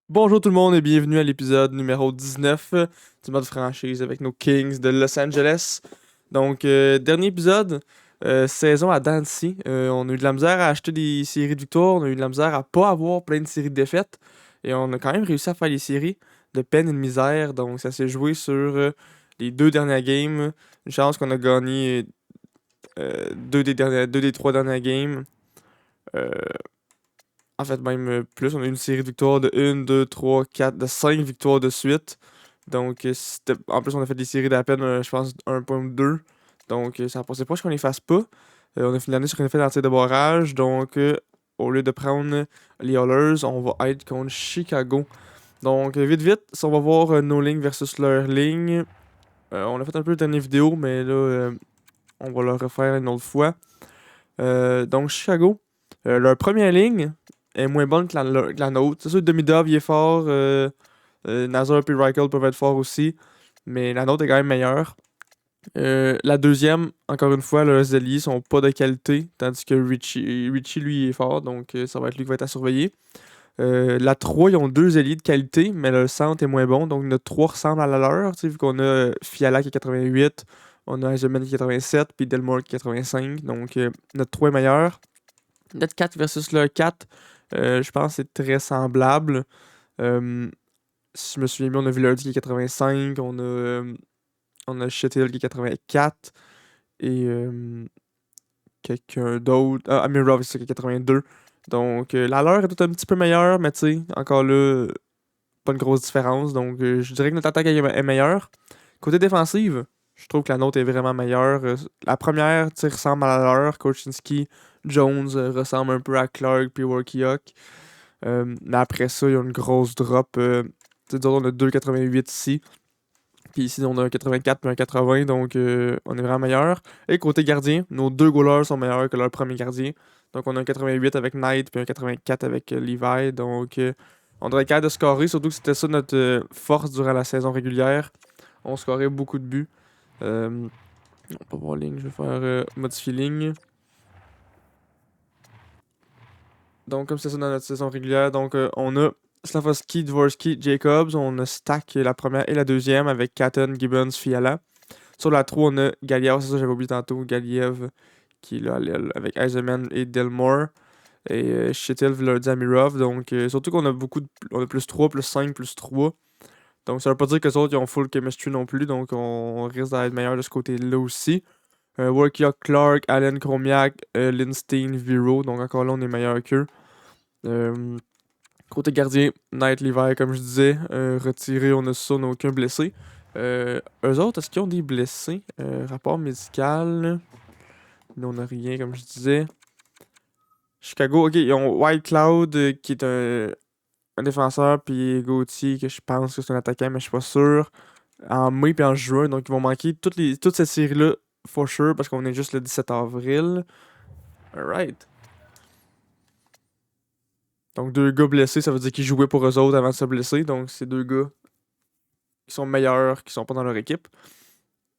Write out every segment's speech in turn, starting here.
Bonjour tout le monde et bienvenue à l'épisode numéro 19 du mode franchise avec nos Kings de Los Angeles. Donc, dernier épisode, saison à Dancy. On a eu de la misère à acheter des séries de victoires, on a eu de la misère à pas avoir plein de séries de défaites. Et on a quand même réussi à faire les séries de peine et de misère. Donc, ça s'est joué sur les deux dernières games. Une chance qu'on a gagné deux des trois dernières games. Euh, En fait, même plus, on a eu une série de victoires de 1, 2, 3, 4, de 5 victoires de suite. Donc, en plus, on a fait des séries d'à peine, je pense, 1.2. Donc, ça pensait pas qu'on les fasse pas. On a fini l'année sur une défaite en tir de barrage. Donc, au lieu de prendre les Oilers, on va être contre Chicago. Donc, vite, vite, si on va voir nos lignes versus leurs lignes. On a fait un peu de dernière vidéo, mais là, on va le refaire une autre fois. Donc, Chicago, leur première ligne est moins bonne que la nôtre. C'est sûr, Demidov, il est fort. Nazar et Reichel peuvent être forts aussi. Mais la nôtre est quand même meilleure. La deuxième, encore une fois, leurs alliés sont pas de qualité. Tandis que Richie lui, est fort. Donc, ça va être lui qui va être à surveiller. La 3, ils ont deux alliés de qualité, mais le centre est moins bon. Donc, notre 3 ressemble à la leur. Tu sais, vu qu'on a Fiala qui est 88, on a Eisenman qui est 87, puis Delmore qui est 85. Donc, notre 3 est meilleur. Notre 4 versus le 4, je pense que c'est très semblable. Euh, si je me souviens bien, on a Villardi qui est 85, on a Chettil qui est 84, et quelqu'un d'autre. Ah, Amirov qui est 82. Donc, la leur est tout un petit peu meilleure, mais tu sais, encore là, pas une grosse différence. Donc, je dirais que notre attaque est meilleure. Côté défensive, je trouve que la nôtre est vraiment meilleure. La première, tu sais, ressemble à la leur. Kochinski, Jones ressemble un peu à Clark puis Workiok. Mais après ça, il y a une grosse drop. Tu sais, disons, on a 2,88 ici. Puis ici, on a un 84 puis un 80. Donc, on est vraiment meilleur. Et côté gardien, nos deux goalers sont meilleurs que leur premier gardien. Donc, on a un 88 avec Knight puis un 84 avec Levi. Donc, on devrait être capable de scorer. Surtout que c'était ça notre force durant la saison régulière. On scorait beaucoup de buts. On peut voir ligne. Je vais faire modifier ligne. Donc, comme c'est ça dans notre saison régulière, donc on a Slavovski, Dvorsky, Jacobs. On a Stack la première et la deuxième avec Catton, Gibbons, Fiala. Sur la 3, on a Galiev, c'est ça j'avais oublié tantôt, Galiev qui est là à l'aile avec Eisenman et Delmore. Et Shetil, Vladimirov. Donc, surtout qu'on a on a plus 3, plus 5, plus 3. Donc, ça veut pas dire que les autres ils ont full chemistry non plus. Donc, on risque d'être meilleur de ce côté-là aussi. Workiok, Clark, Allen, Chromiak, Lindstein, Viro. Donc, encore là, on est meilleur qu'eux. Euh, Côté gardien, Knight Levi, comme je disais, retiré, on a ça, on n'a aucun blessé. Eux autres, est-ce qu'ils ont des blessés? Rapport médical. Nous, on n'a rien, comme je disais. Chicago, ok, ils ont White Cloud, qui est un défenseur, puis Gauthier, que je pense que c'est un attaquant, mais je suis pas sûr. En mai puis en juin, donc ils vont manquer toute cette série-là, for sure, parce qu'on est juste le 17 avril. Alright. Donc deux gars blessés, ça veut dire qu'ils jouaient pour eux autres avant de se blesser. Donc c'est deux gars qui sont meilleurs, qui sont pas dans leur équipe.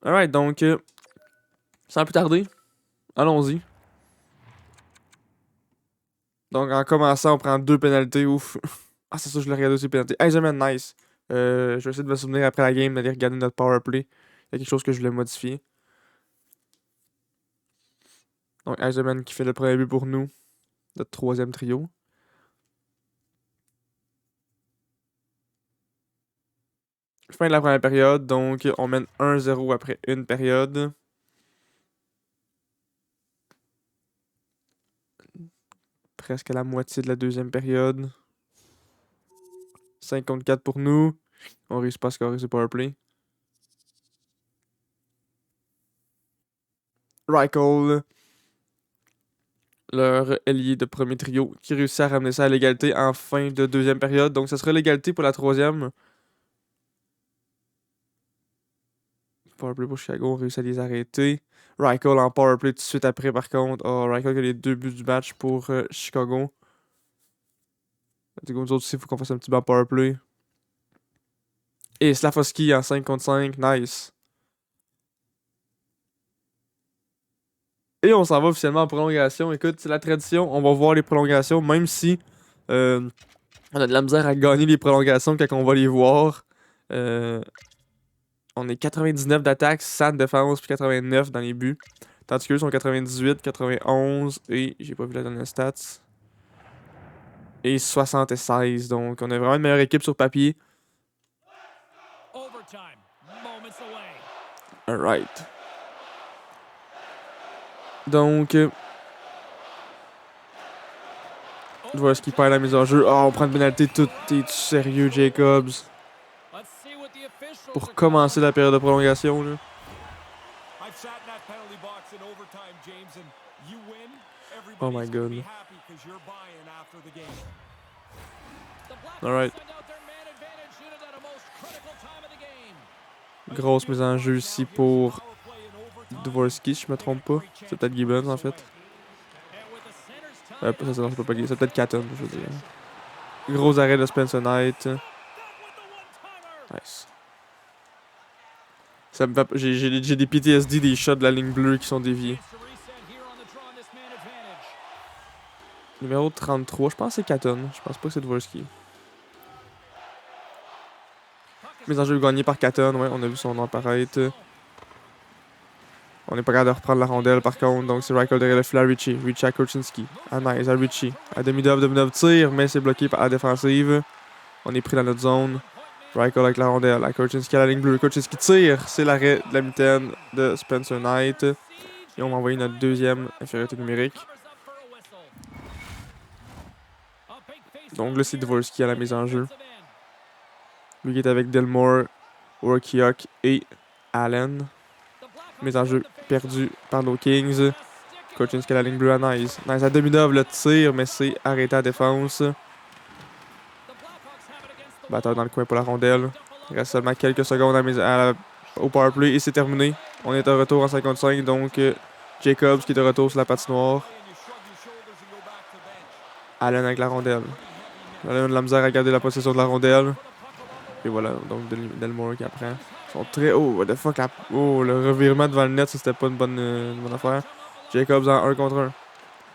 Alright, donc sans plus tarder, allons-y. Donc en commençant, on prend deux pénalités. Ouf. Ah, c'est ça, je l'ai regardé aussi, les pénalités. Eisenman, nice. Je vais essayer de me souvenir après la game d'aller regarder notre power play. Il y a quelque chose que je voulais modifier. Donc Eisenman qui fait le premier but pour nous. Notre troisième trio. Fin de la première période, donc on mène 1-0 après une période. Presque à la moitié de la deuxième période. 5 contre 4 pour nous. On réussit pas à scorer ce powerplay. Reichel, leur ailier de premier trio, qui réussit à ramener ça à l'égalité en fin de deuxième période. Donc ça sera l'égalité pour la troisième. Powerplay pour Chicago, on réussit à les arrêter. Reichel en powerplay tout de suite après, par contre. Oh, Reichel qui a les deux buts du match pour Chicago. Nous autres aussi, il faut qu'on fasse un petit banc powerplay. Et Slavovski en 5 contre 5, nice. Et on s'en va officiellement en prolongation. Écoute, c'est la tradition, on va voir les prolongations, même si euh, On a de la misère à gagner les prolongations quand on va les voir. On est 99 d'attaque, 100 de défense, puis 89 dans les buts. Tandis qu'eux sont 98, 91 et j'ai pas vu la dernière stats. Et 76. Donc on a vraiment une meilleure équipe sur papier. Alright. Donc. Dvorsky perd la mise en jeu. Oh, on prend une pénalité. T'es-tu sérieux, Jacobs? Pour commencer la période de prolongation, là. Oh my god. Alright. Grosse mise en jeu ici pour Dvorsky, si je me trompe pas. C'est peut-être Gibbons en fait. C'est peut-être Catton, je veux dire. Gros arrêt de Spencer Knight. Nice. J'ai des PTSD des shots de la ligne bleue qui sont déviés. Numéro 33, je pense que c'est Catton. Je pense pas que c'est Dvorsky. Mise en jeu gagnée par Catton, ouais, on a vu son nom apparaître. On n'est pas capable de reprendre la rondelle par contre, donc c'est Reichel derrière le fil à Richie. Richie à Korchinski. À Nice, à Richie. À demi-dove tire, mais c'est bloqué par la défensive. On est pris dans notre zone. Reichel avec la rondelle, à Korchinski à la ligne bleue. Korchinski tire, c'est l'arrêt de la mitaine de Spencer Knight. Et on va envoyer notre deuxième infériorité numérique. Donc là, c'est Dvorsky à la mise en jeu. Lui qui est avec Delmore, Workiok et Allen. Mise en jeu perdue par nos Kings. Korchinski à la ligne bleue à Nice. Nice à demi-dove, le tir, mais c'est arrêté à défense. Batteur dans le coin pour la rondelle. Il reste seulement quelques secondes au powerplay et c'est terminé. On est de retour en 55, donc Jacobs qui est de retour sur la patinoire. Allen avec la rondelle. Allen a de la misère à garder la possession de la rondelle. Et voilà, donc Delmore qui apprend. Ils sont très haut. What the fuck? Oh, le revirement devant le net, ça c'était pas une bonne affaire. Jacobs en 1 contre 1.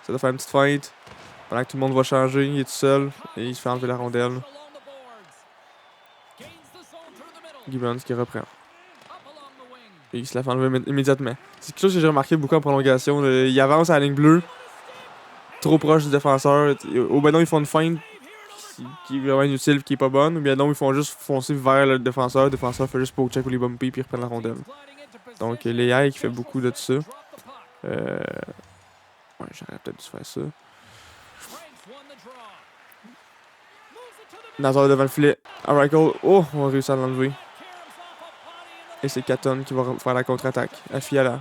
Ça doit faire une petite feinte. Pendant que tout le monde va changer, il est tout seul. Et il se fait enlever la rondelle. Gibbons qui reprend. Et il se la fait enlever immédiatement. C'est quelque chose que j'ai remarqué beaucoup en prolongation. Il avance à la ligne bleue. Trop proche du défenseur. Ou ben non, ils font une feinte qui est vraiment inutile, qui est pas bonne. Ou bien non, ils font juste foncer vers le défenseur. Le défenseur fait juste poke check ou les bumpy puis ils reprennent la rondelle. Donc Léa qui fait beaucoup de ça. Ouais, j'aurais peut-être dû faire ça. Nazar devant le filet. À Reichel. Oh, on a réussi à l'enlever. Et c'est Catton qui va faire la contre-attaque. À Fiala.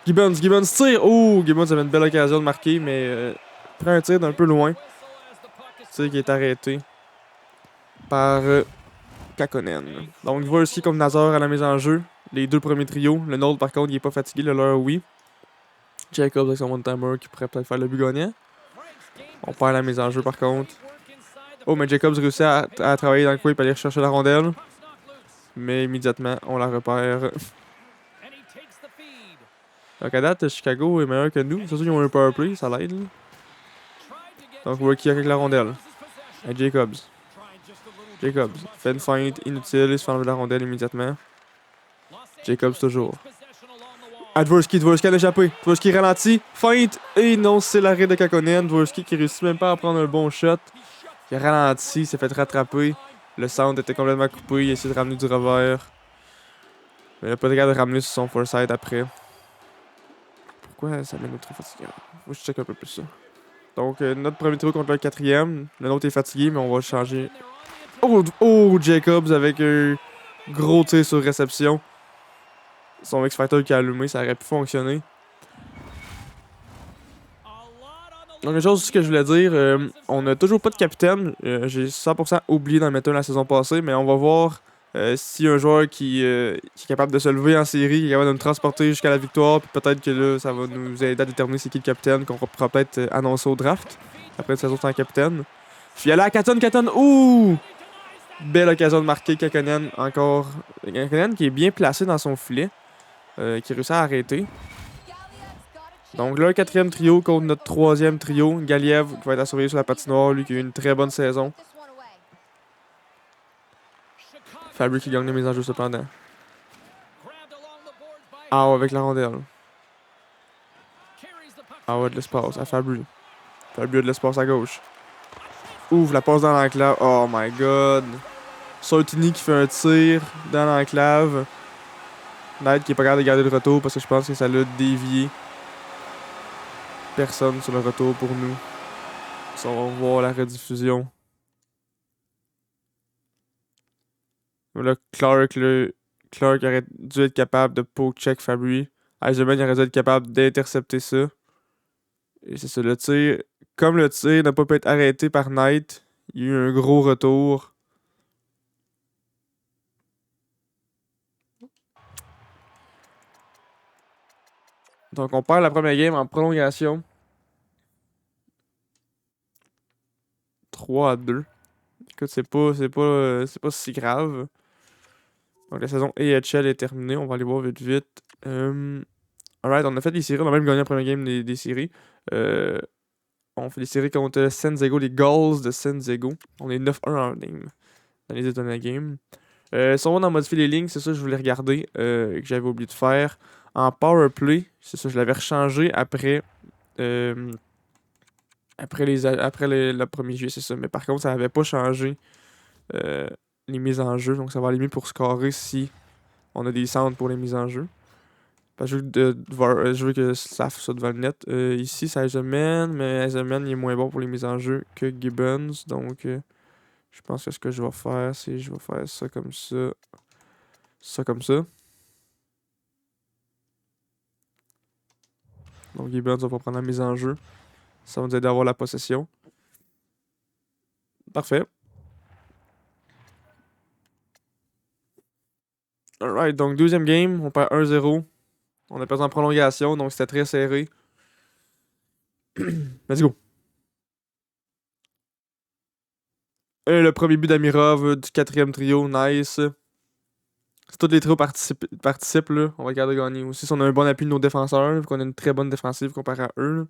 Gibbons tire. Oh, Gibbons avait une belle occasion de marquer, mais prend un tir d'un peu loin. Tir qui est arrêté par Kakonen. Donc, Dvorsky comme Nazar à la mise en jeu. Les deux premiers trios. Le nôtre, par contre, il est pas fatigué. Le leur, oui. Jacobs avec son one-timer qui pourrait peut-être faire le but gagnant. On perd la mise en jeu, par contre. Oh, mais Jacobs réussit à travailler dans le coin et aller rechercher la rondelle. Mais immédiatement, on la repère. Donc à date, Chicago est meilleur que nous. Surtout qu'ils ont un powerplay, ça l'aide. Donc Worky avec la rondelle. Et Jacobs fait une feinte inutile, il se fait enlever la rondelle immédiatement. Jacobs toujours. Dvorsky a l'échappé. Dvorsky ralentit, feinte, et non, c'est l'arrêt de Kakonen. Dvorsky qui réussit même pas à prendre un bon shot. Il a ralenti, s'est fait rattraper. Le sound était complètement coupé, il a essayé de ramener du revers. Mais il a pas été capable de ramener sur son foresight après. Pourquoi ça mène trop fatigué? Faut que je check un peu plus ça. Donc, notre premier trio contre le quatrième. Le nôtre est fatigué, mais on va changer. Oh, Jacobs avec un gros tir sur réception. Son X-Factor qui a allumé, ça aurait pu fonctionner. Donc, une chose aussi que je voulais dire, on n'a toujours pas de capitaine. J'ai 100% oublié d'en mettre un la saison passée, mais on va voir si un joueur qui est capable de se lever en série, qui est capable de nous transporter jusqu'à la victoire, puis peut-être que là, ça va nous aider à déterminer c'est qui le capitaine, qu'on pourra peut-être annoncer au draft, après une saison sans capitaine. Je suis allé à Catton, ouh! Belle occasion de marquer Kakonen encore. Kakonen qui est bien placé dans son filet, qui réussit à arrêter. Donc là, 4e trio contre notre 3e trio, Galiev, qui va être à surveiller sur la patinoire, lui qui a eu une très bonne saison. Fabry qui gagne les mises en jeu cependant. Ah avec la rondelle. Ah ouais, de l'espace à Fabry. Fabry a de l'espace à gauche. Ouvre la passe dans l'enclave. Oh my god. Sortini qui fait un tir dans l'enclave. Knight qui est pas capable de garder le retour parce que je pense que ça l'a dévié. Personne sur le retour pour nous. Ça, on va voir la rediffusion. Là, Clark aurait dû être capable de poke check Fabry. Eisenman aurait dû être capable d'intercepter ça. Et c'est ça, le tir. Comme le tir n'a pas pu être arrêté par Knight, il y a eu un gros retour. Donc on perd la première game en prolongation. 3-2. Écoute, c'est pas si grave. Donc la saison AHL est terminée. On va aller voir vite vite. Alright, on a fait des séries. On a même gagné la première game des séries. On fait des séries contre San Diego, les Gulls de San Diego. On est 9-1 en game dans les dernières games. Si on va dans modifier les lignes, c'est ça que je voulais regarder, que j'avais oublié de faire. En power play, c'est ça, je l'avais rechangé après. Après le 1er juillet, c'est ça. Mais par contre, ça n'avait pas changé les mises en jeu. Donc ça va aller mieux pour scorer si on a des centres pour les mises en jeu. Parce que je veux que ça soit devant le net. Ici, c'est Eisenman, mais Eisenman il est moins bon pour les mises en jeu que Gibbons. Donc je pense que ce que je vais faire, c'est je vais faire ça comme ça. Ça comme ça. Donc Gibbons va prendre la mise en jeu. Ça va nous aider à avoir la possession. Parfait. Alright, donc deuxième game, on perd 1-0. On a perdu en prolongation, donc c'était très serré. Let's go. Et le premier but d'Amirov du 4e trio, nice. Si tous les trios participent, là, on va garder gagner. Aussi, si on a un bon appui de nos défenseurs, vu qu'on a une très bonne défensive comparé à eux. Là.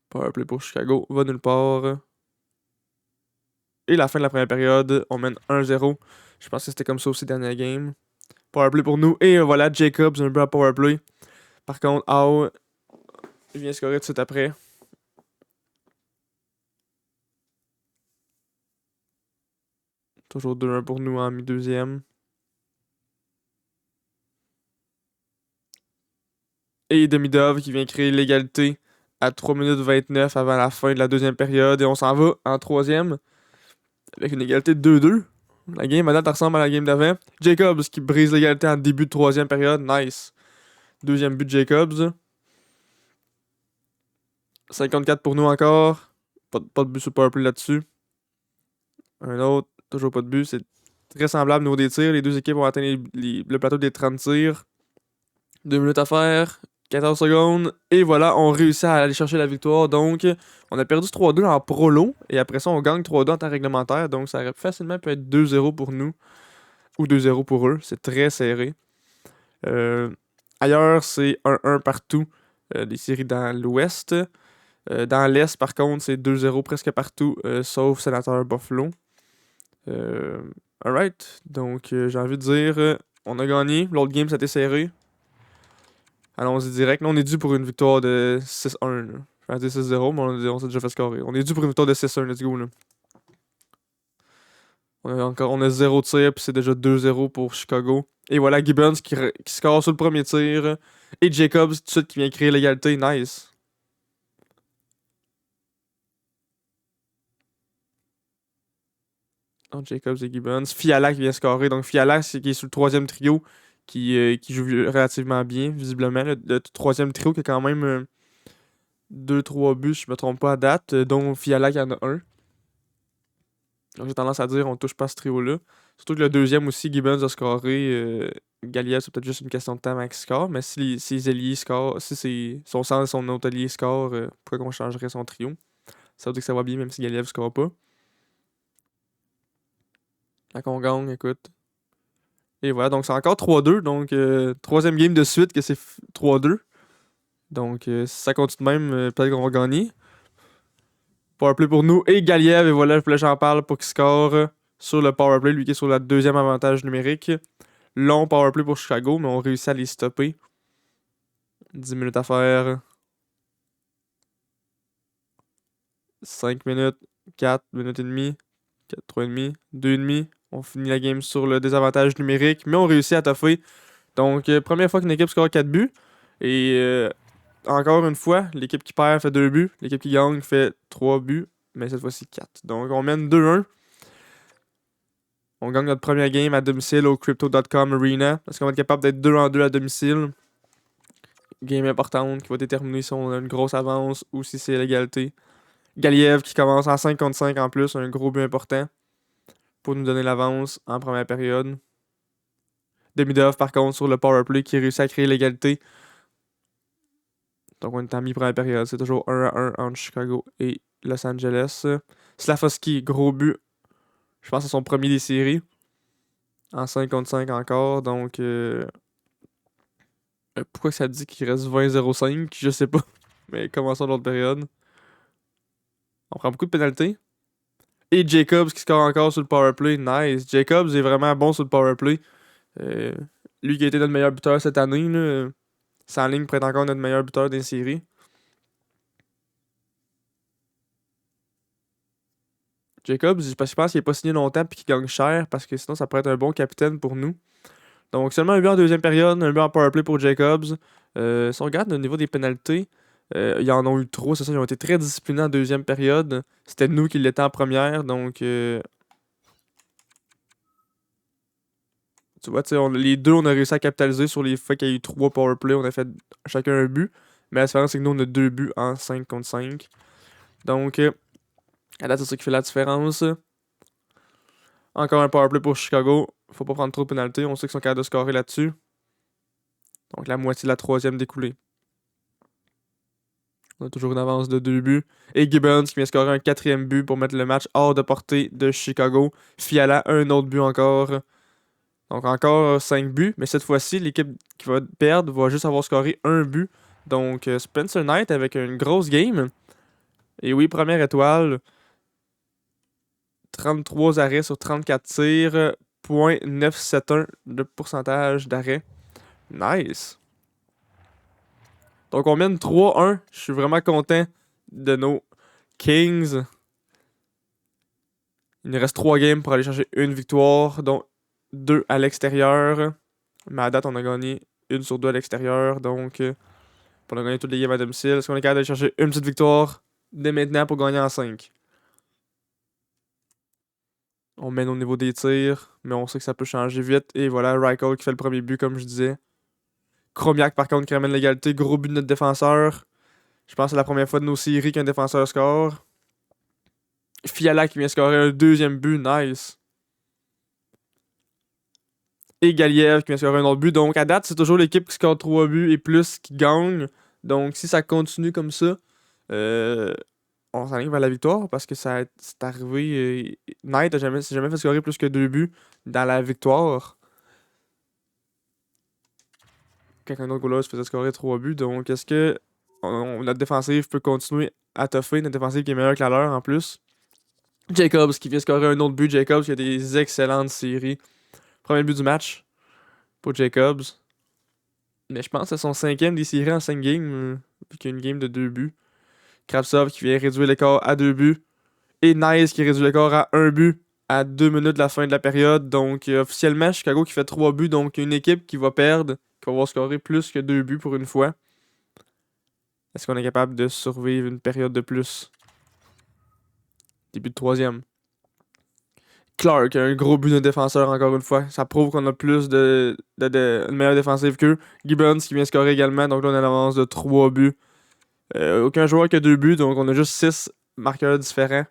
Powerplay pour Chicago, va nulle part. Et la fin de la première période, on mène 1-0. Je pense que c'était comme ça aussi dernière game. Powerplay pour nous. Et voilà, Jacobs, un peu à powerplay. Par contre, Howe, il vient scorer tout de suite après. Toujours 2-1 pour nous en mi-deuxième. Et Demidov qui vient créer l'égalité à 3 minutes 29 avant la fin de la deuxième période. Et on s'en va en troisième avec une égalité de 2-2. La game maintenant ressemble à la game d'avant. Jacobs qui brise l'égalité en début de troisième période. Nice. Deuxième but de Jacobs. 54 pour nous encore. Pas de but sur powerplay là-dessus. Un autre. Toujours pas de but. C'est très semblable au niveau des tirs. Les deux équipes ont atteint le plateau des 30 tirs. 2 minutes à faire. 14 secondes. Et voilà, on réussit à aller chercher la victoire. Donc, on a perdu 3-2 en prolo. Et après ça, on gagne 3-2 en temps réglementaire. Donc, ça aurait facilement pu être 2-0 pour nous. Ou 2-0 pour eux. C'est très serré. Ailleurs, c'est 1-1 partout. Des séries dans l'ouest. Dans l'est, par contre, c'est 2-0 presque partout. Sauf Sénateur Buffalo. Alright. Donc, j'ai envie de dire, on a gagné. L'autre game, c'était serré. Allons-y direct. Là, on est dû pour une victoire de 6-1. Là. Je vais dire 6-0, mais on s'est déjà fait scorer. On est dû pour une victoire de 6-1. Let's go. Là. On a 0 tir, puis c'est déjà 2-0 pour Chicago. Et voilà, Gibbons qui score sur le premier tir. Et Jacobs, tout de suite, qui vient créer l'égalité. Nice. Donc, Jacobs et Gibbons. Fiala qui vient scorer. Donc, Fiala, c'est qui est sur le troisième trio, qui joue relativement bien, visiblement. Le troisième trio qui a quand même 2-3 buts, si je me trompe pas à date, dont Fiala qui en a un. Donc, j'ai tendance à dire on touche pas à ce trio-là. Surtout que le deuxième aussi, Gibbons a scoré. Gallia, c'est peut-être juste une question de temps max score, mais si les alliés score, si son centre et son autre allié score, pourquoi qu'on changerait son trio? Ça veut dire que ça va bien même si Galiev score pas. Là qu'on gagne, écoute. Et voilà, donc c'est encore 3-2. Donc, troisième game de suite que c'est 3-2. Donc, si ça continue de même, peut-être qu'on va gagner. Powerplay pour nous et Galiev. Et voilà, j'en parle pour qu'il score sur le powerplay, lui qui est sur la deuxième avantage numérique. Long powerplay pour Chicago, mais on réussit à les stopper. 10 minutes à faire. 5 minutes, 4 minutes et demie, 3 et demi, 2 et demi. On finit la game sur le désavantage numérique, mais on réussit à toffer. Donc, première fois qu'une équipe score 4 buts. Et encore une fois, l'équipe qui perd fait 2 buts. L'équipe qui gagne fait 3 buts, mais cette fois-ci 4. Donc, on mène 2-1. On gagne notre première game à domicile au Crypto.com Arena. Est-ce qu'on va être capable d'être 2-2 à domicile? Game importante qui va déterminer si on a une grosse avance ou si c'est l'égalité. Galiev qui commence en 5 contre 5 en plus, un gros but important pour nous donner l'avance en première période. Demidov par contre sur le powerplay qui réussit à créer l'égalité. Donc on est en mi-première période, c'est toujours 1-1 entre Chicago et Los Angeles. Slafosky, gros but. Je pense que c'est son premier des séries. En 5 contre 5 encore, donc pourquoi ça dit qu'il reste 20-0-5? Je sais pas. Mais commençons l'autre période. On prend beaucoup de pénalités. Et Jacobs qui score encore sur le powerplay. Nice. Jacobs est vraiment bon sur le powerplay. Euh, Lui qui a été notre meilleur buteur cette année. Là, c'est en ligne pour être encore notre meilleur buteur des séries. Jacobs, parce que je pense qu'il n'est pas signé longtemps et qu'il gagne cher parce que sinon ça pourrait être un bon capitaine pour nous. Donc seulement un but en deuxième période, un but en powerplay pour Jacobs. Si on regarde au niveau des pénalités, ils en ont eu trop, c'est ça, ils ont été très disciplinés en deuxième période. C'était nous qui l'étions en première, donc tu vois, les deux, on a réussi à capitaliser sur les fois qu'il y a eu 3 powerplay, on a fait chacun un but. Mais la différence, c'est que nous, on a 2 buts en 5 contre 5. Donc, à date, c'est ça qui fait la différence. Encore un powerplay pour Chicago. Faut pas prendre trop de pénalités, on sait qu'ils sont capables de scorer là-dessus. Donc, la moitié de la troisième découlée. On a toujours une avance de 2 buts. Et Gibbons qui vient scorer un quatrième but pour mettre le match hors de portée de Chicago. Fiala, un autre but encore. Donc encore 5 buts. Mais cette fois-ci, l'équipe qui va perdre va juste avoir scoré un but. Donc Spencer Knight avec une grosse game. Et oui, première étoile. 33 arrêts sur 34 tirs. .971 de pourcentage d'arrêt. Nice. Donc on mène 3-1. Je suis vraiment content de nos Kings. Il nous reste 3 games pour aller chercher une victoire, dont 2 à l'extérieur. Mais à date, on a gagné 1 sur 2 à l'extérieur. Donc, on a gagné toutes les games à domicile. Est-ce qu'on est capable d'aller chercher une petite victoire dès maintenant pour gagner en 5? On mène au niveau des tirs, mais on sait que ça peut changer vite. Et voilà, Reichel qui fait le premier but, comme je disais. Chromiak, par contre, qui ramène l'égalité. Gros but de notre défenseur. Je pense que c'est la première fois de nos séries qu'un défenseur score. Fiala qui vient scorer un deuxième but. Nice. Et Galiev qui vient scorer un autre but. Donc, à date, c'est toujours l'équipe qui score 3 buts et plus qui gagne. Donc, si ça continue comme ça, on s'enligne vers la victoire parce que c'est arrivé. Knight s'est jamais fait scorer plus que 2 buts dans la victoire. Quelqu'un d'autre goaler se faisait scorer 3 buts. Donc, est-ce que notre défensive peut continuer à toffer? Notre défensive qui est meilleure que la leur en plus. Jacobs qui vient scorer un autre but. Jacobs qui a des excellentes séries. Premier but du match pour Jacobs. Mais je pense que c'est son 5e des séries en 5 games. Vu qu'il y a une game de 2 buts. Kravtsov qui vient réduire l'écart à 2 buts. Et Nice qui réduit l'écart à 1 but à 2 minutes de la fin de la période. Donc officiellement, Chicago qui fait 3 buts. Donc une équipe qui va perdre, qui va avoir scoré plus que 2 buts pour une fois. Est-ce qu'on est capable de survivre une période de plus? Début de troisième. Clark, un gros but de défenseur encore une fois. Ça prouve qu'on a plus une meilleure défensive qu'eux. Gibbons qui vient scorer également. Donc là, on a une avance de 3 buts. Aucun joueur qui a 2 buts. Donc on a juste 6 marqueurs différents.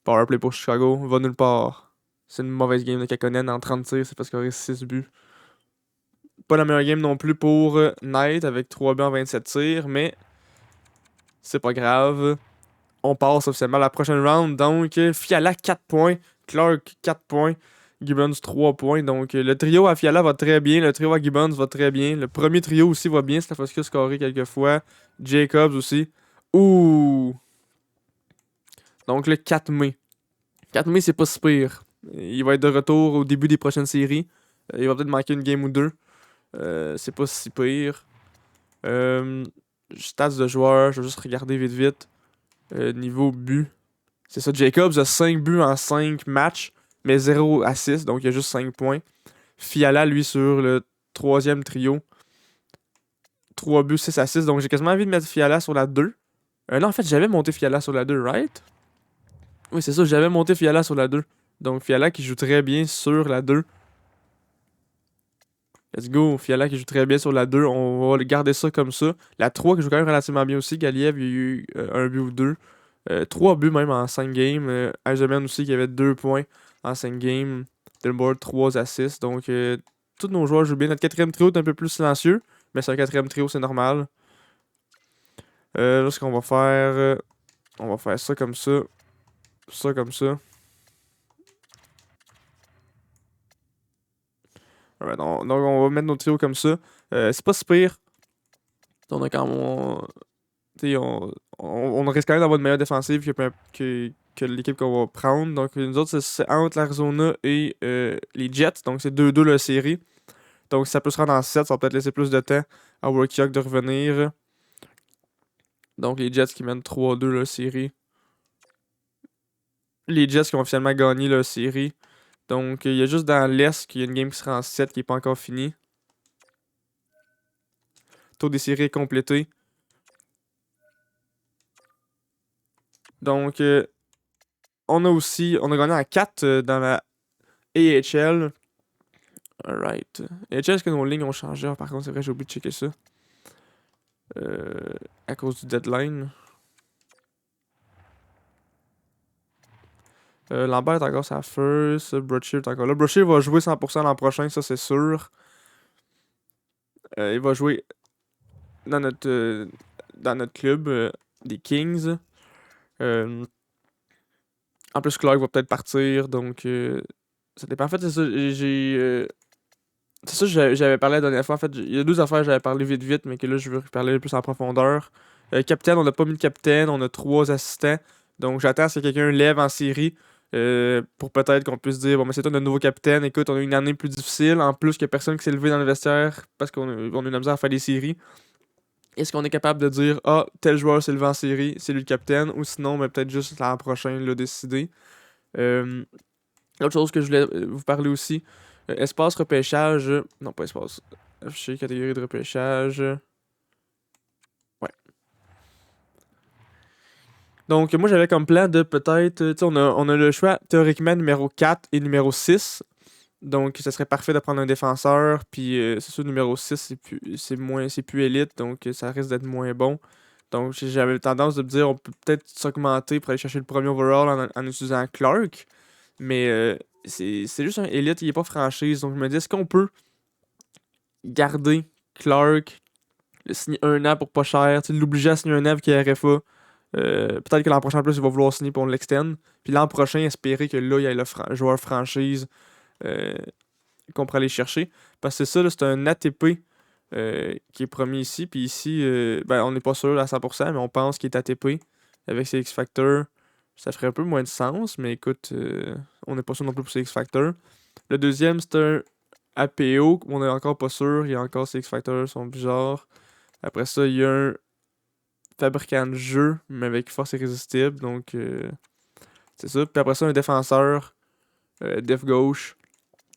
Powerplay pour Chicago. Va nulle part. C'est une mauvaise game de Kakonen. En 30 tirs, c'est parce qu'il y aurait 6 buts. Pas la meilleure game non plus pour Knight avec 3 buts en 27 tirs. Mais c'est pas grave. On passe officiellement à la prochaine round. Donc, Fiala 4 points. Clark 4 points. Gibbons 3 points. Donc le trio à Fiala va très bien. Le trio à Gibbons va très bien. Le premier trio aussi va bien. Slafkovský a scoré quelques fois. Jacobs aussi. Ouh! Donc le 4 mai. 4 mai, c'est pas si pire. Il va être de retour au début des prochaines séries. Il va peut-être manquer une game ou deux. C'est pas si pire. Stats de joueurs, je vais juste regarder vite vite. Niveau but. C'est ça, Jacobs a 5 buts en 5 matchs, mais 0 assists, donc il a juste 5 points. Fiala, lui, sur le troisième trio. 3 buts, 6 assists, donc j'ai quasiment envie de mettre Fiala sur la 2. Non, en fait, j'avais monté Fiala sur la 2, right? Oui, c'est ça, j'avais monté Fiala sur la 2. Donc Fiala qui joue très bien sur la 2. Let's go, Fiala qui joue très bien sur la 2. On va garder ça comme ça. La 3 qui joue quand même relativement bien aussi. Galiev, il y a eu un but ou deux. 3 buts même en 5 games. Eisenman aussi qui avait 2 points en 5 games. Delboard 3 assists. Donc tous nos joueurs jouent bien. Notre quatrième trio est un peu plus silencieux. Mais c'est un quatrième trio, c'est normal. Là, ce qu'on va faire. On va faire ça comme ça. Ça comme ça. Alright, donc on va mettre nos trios comme ça. C'est pas si pire. On a quand même. On risque quand même d'avoir une meilleure défensive que l'équipe qu'on va prendre. Donc nous autres, c'est entre l'Arizona et les Jets. Donc c'est 2-2 la série. Donc si ça peut se rendre en 7, ça va peut-être laisser plus de temps à Workyok de revenir. Donc les Jets qui mènent 3-2 la série. Les Jets qui ont officiellement gagné la série. Donc il y a juste dans l'Est qu'il y a une game qui sera en 7 qui n'est pas encore finie. Tour des séries est complété. Donc on a gagné en 4 dans la AHL. Alright. AHL, est-ce que nos lignes ont changé? Ah, par contre, c'est vrai, j'ai oublié de checker ça. À cause du deadline. Lambert est encore sa first. Brochure est encore là. Brochure va jouer 100% l'an prochain, ça c'est sûr. Il va jouer dans notre club des Kings. En plus, Clark va peut-être partir, donc ça dépend. En fait, c'est ça, c'est ça que j'avais parlé la dernière fois. En fait, il y a deux affaires que j'avais parlé vite vite, mais que là, je veux parler plus en profondeur. Capitaine, on n'a pas mis de capitaine, on a 3 assistants. Donc, j'attends à ce que quelqu'un lève en série pour peut-être qu'on puisse dire bon, mais c'est toi notre nouveau capitaine. Écoute, on a eu une année plus difficile. En plus, qu'il n'y a personne qui s'est levé dans le vestiaire parce qu'on a eu de la misère à faire des séries. Est-ce qu'on est capable de dire ah, tel joueur s'est levé en série, c'est lui le capitaine, ou sinon, mais peut-être juste l'an prochain le décider. L'autre chose que je voulais vous parler aussi, espace repêchage. Non, pas espace. Afficher catégorie de repêchage. Ouais. Donc, moi, j'avais comme plan de peut-être. Tu sais, on a le choix théoriquement numéro 4 et numéro 6. Donc, ça serait parfait de prendre un défenseur. Puis, c'est sûr, numéro 6, c'est plus élite. Donc, ça risque d'être moins bon. Donc, j'avais tendance de me dire, on peut peut-être s'augmenter pour aller chercher le premier overall en utilisant Clark. Mais c'est juste un élite, il n'est pas franchise. Donc, je me dis, est-ce qu'on peut garder Clark, le signer un an pour pas cher, l'obliger à signer un an avec RFA. Peut-être que l'an prochain, en plus, il va vouloir signer pour on l'extend. Puis l'an prochain, espérer que là, il y ait le joueur franchise qu'on pourrait aller chercher. Parce que c'est ça, là, c'est un ATP qui est promis ici. Puis ici, ben, on n'est pas sûr à 100%, mais on pense qu'il est ATP avec ses X-Factor. Ça ferait un peu moins de sens, mais écoute, on n'est pas sûr non plus pour ses X-Factor. Le deuxième, c'est un APO, on n'est encore pas sûr. Il y a encore ses X-Factors, sont bizarres. Après ça, il y a un fabricant de jeu, mais avec force irrésistible. Donc, c'est ça. Puis après ça, un défenseur, def gauche,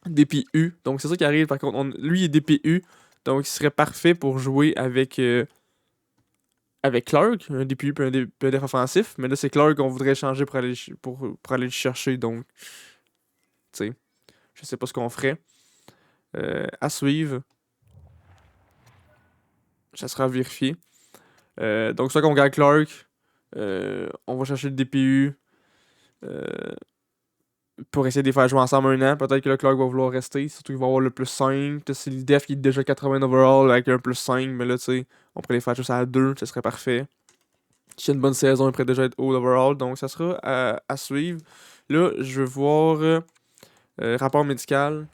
DPU. Donc, c'est ça qui arrive. Par contre, lui, il est DPU. Donc, il serait parfait pour jouer avec Clark, un DPU puis un def offensif. Mais là, c'est Clark qu'on voudrait changer pour aller le chercher. Donc, tu sais, je sais pas ce qu'on ferait. À suivre. Ça sera vérifié. Donc, soit qu'on gagne Clark, on va chercher le DPU pour essayer de les faire jouer ensemble un an. Peut-être que le Clark va vouloir rester, surtout qu'il va avoir le plus 5. C'est le def qui est déjà 80 overall avec un plus 5, mais là, tu sais, on pourrait les faire juste à 2, ça serait parfait. Qui a une bonne saison, il pourrait déjà être haut overall, donc ça sera à suivre. Là, je veux voir Rapport médical.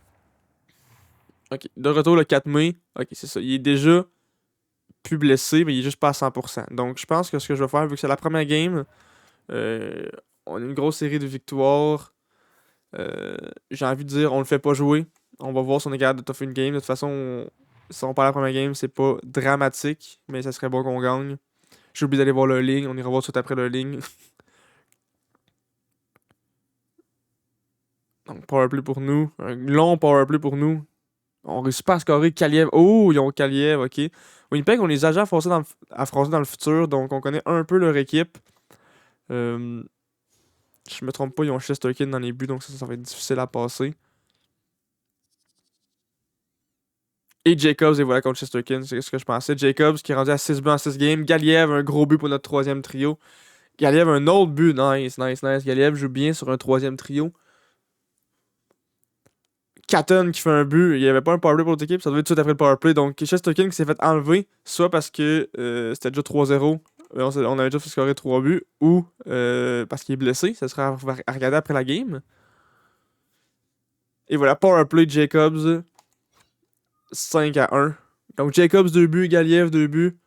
Ok, de retour le 4 mai. Ok, c'est ça. Il est déjà plus blessé, mais il est juste pas à 100%. Donc, je pense que ce que je vais faire, vu que c'est la première game, euh, on a une grosse série de victoires. J'ai envie de dire, on le fait pas jouer. On va voir si on est capable de toffer une game. De toute façon, si on perd la première game, c'est pas dramatique, mais ça serait bon qu'on gagne. J'ai oublié d'aller voir le ligne. On ira voir tout après le ligne. Donc, powerplay pour nous. Un long powerplay pour nous. On réussit pas à scorer Kaliev. Oh, ils ont Kaliev, ok. Winnipeg, on les a déjà affrontés dans le futur, donc on connaît un peu leur équipe. Euh, je me trompe pas, ils ont Shesterkin dans les buts, donc ça va être difficile à passer. Et Jacobs, et voilà contre Shesterkin, c'est ce que je pensais. Jacobs qui est rendu à 6 buts en 6 games. Galiev, un gros but pour notre troisième trio. Galiev, un autre but. Nice, nice, nice. Galiev joue bien sur un troisième trio. Catton qui fait un but. Il n'y avait pas un powerplay pour l'autre équipe, ça devait être tout de suite après le powerplay. Donc Shesterkin qui s'est fait enlever, soit parce que c'était déjà 3-0, on avait déjà fait scorer 3 buts, ou parce qu'il est blessé. Ça sera à regarder après la game. Et voilà, powerplay Jacobs, 5-1. Donc Jacobs 2 buts, Galiev 2 buts.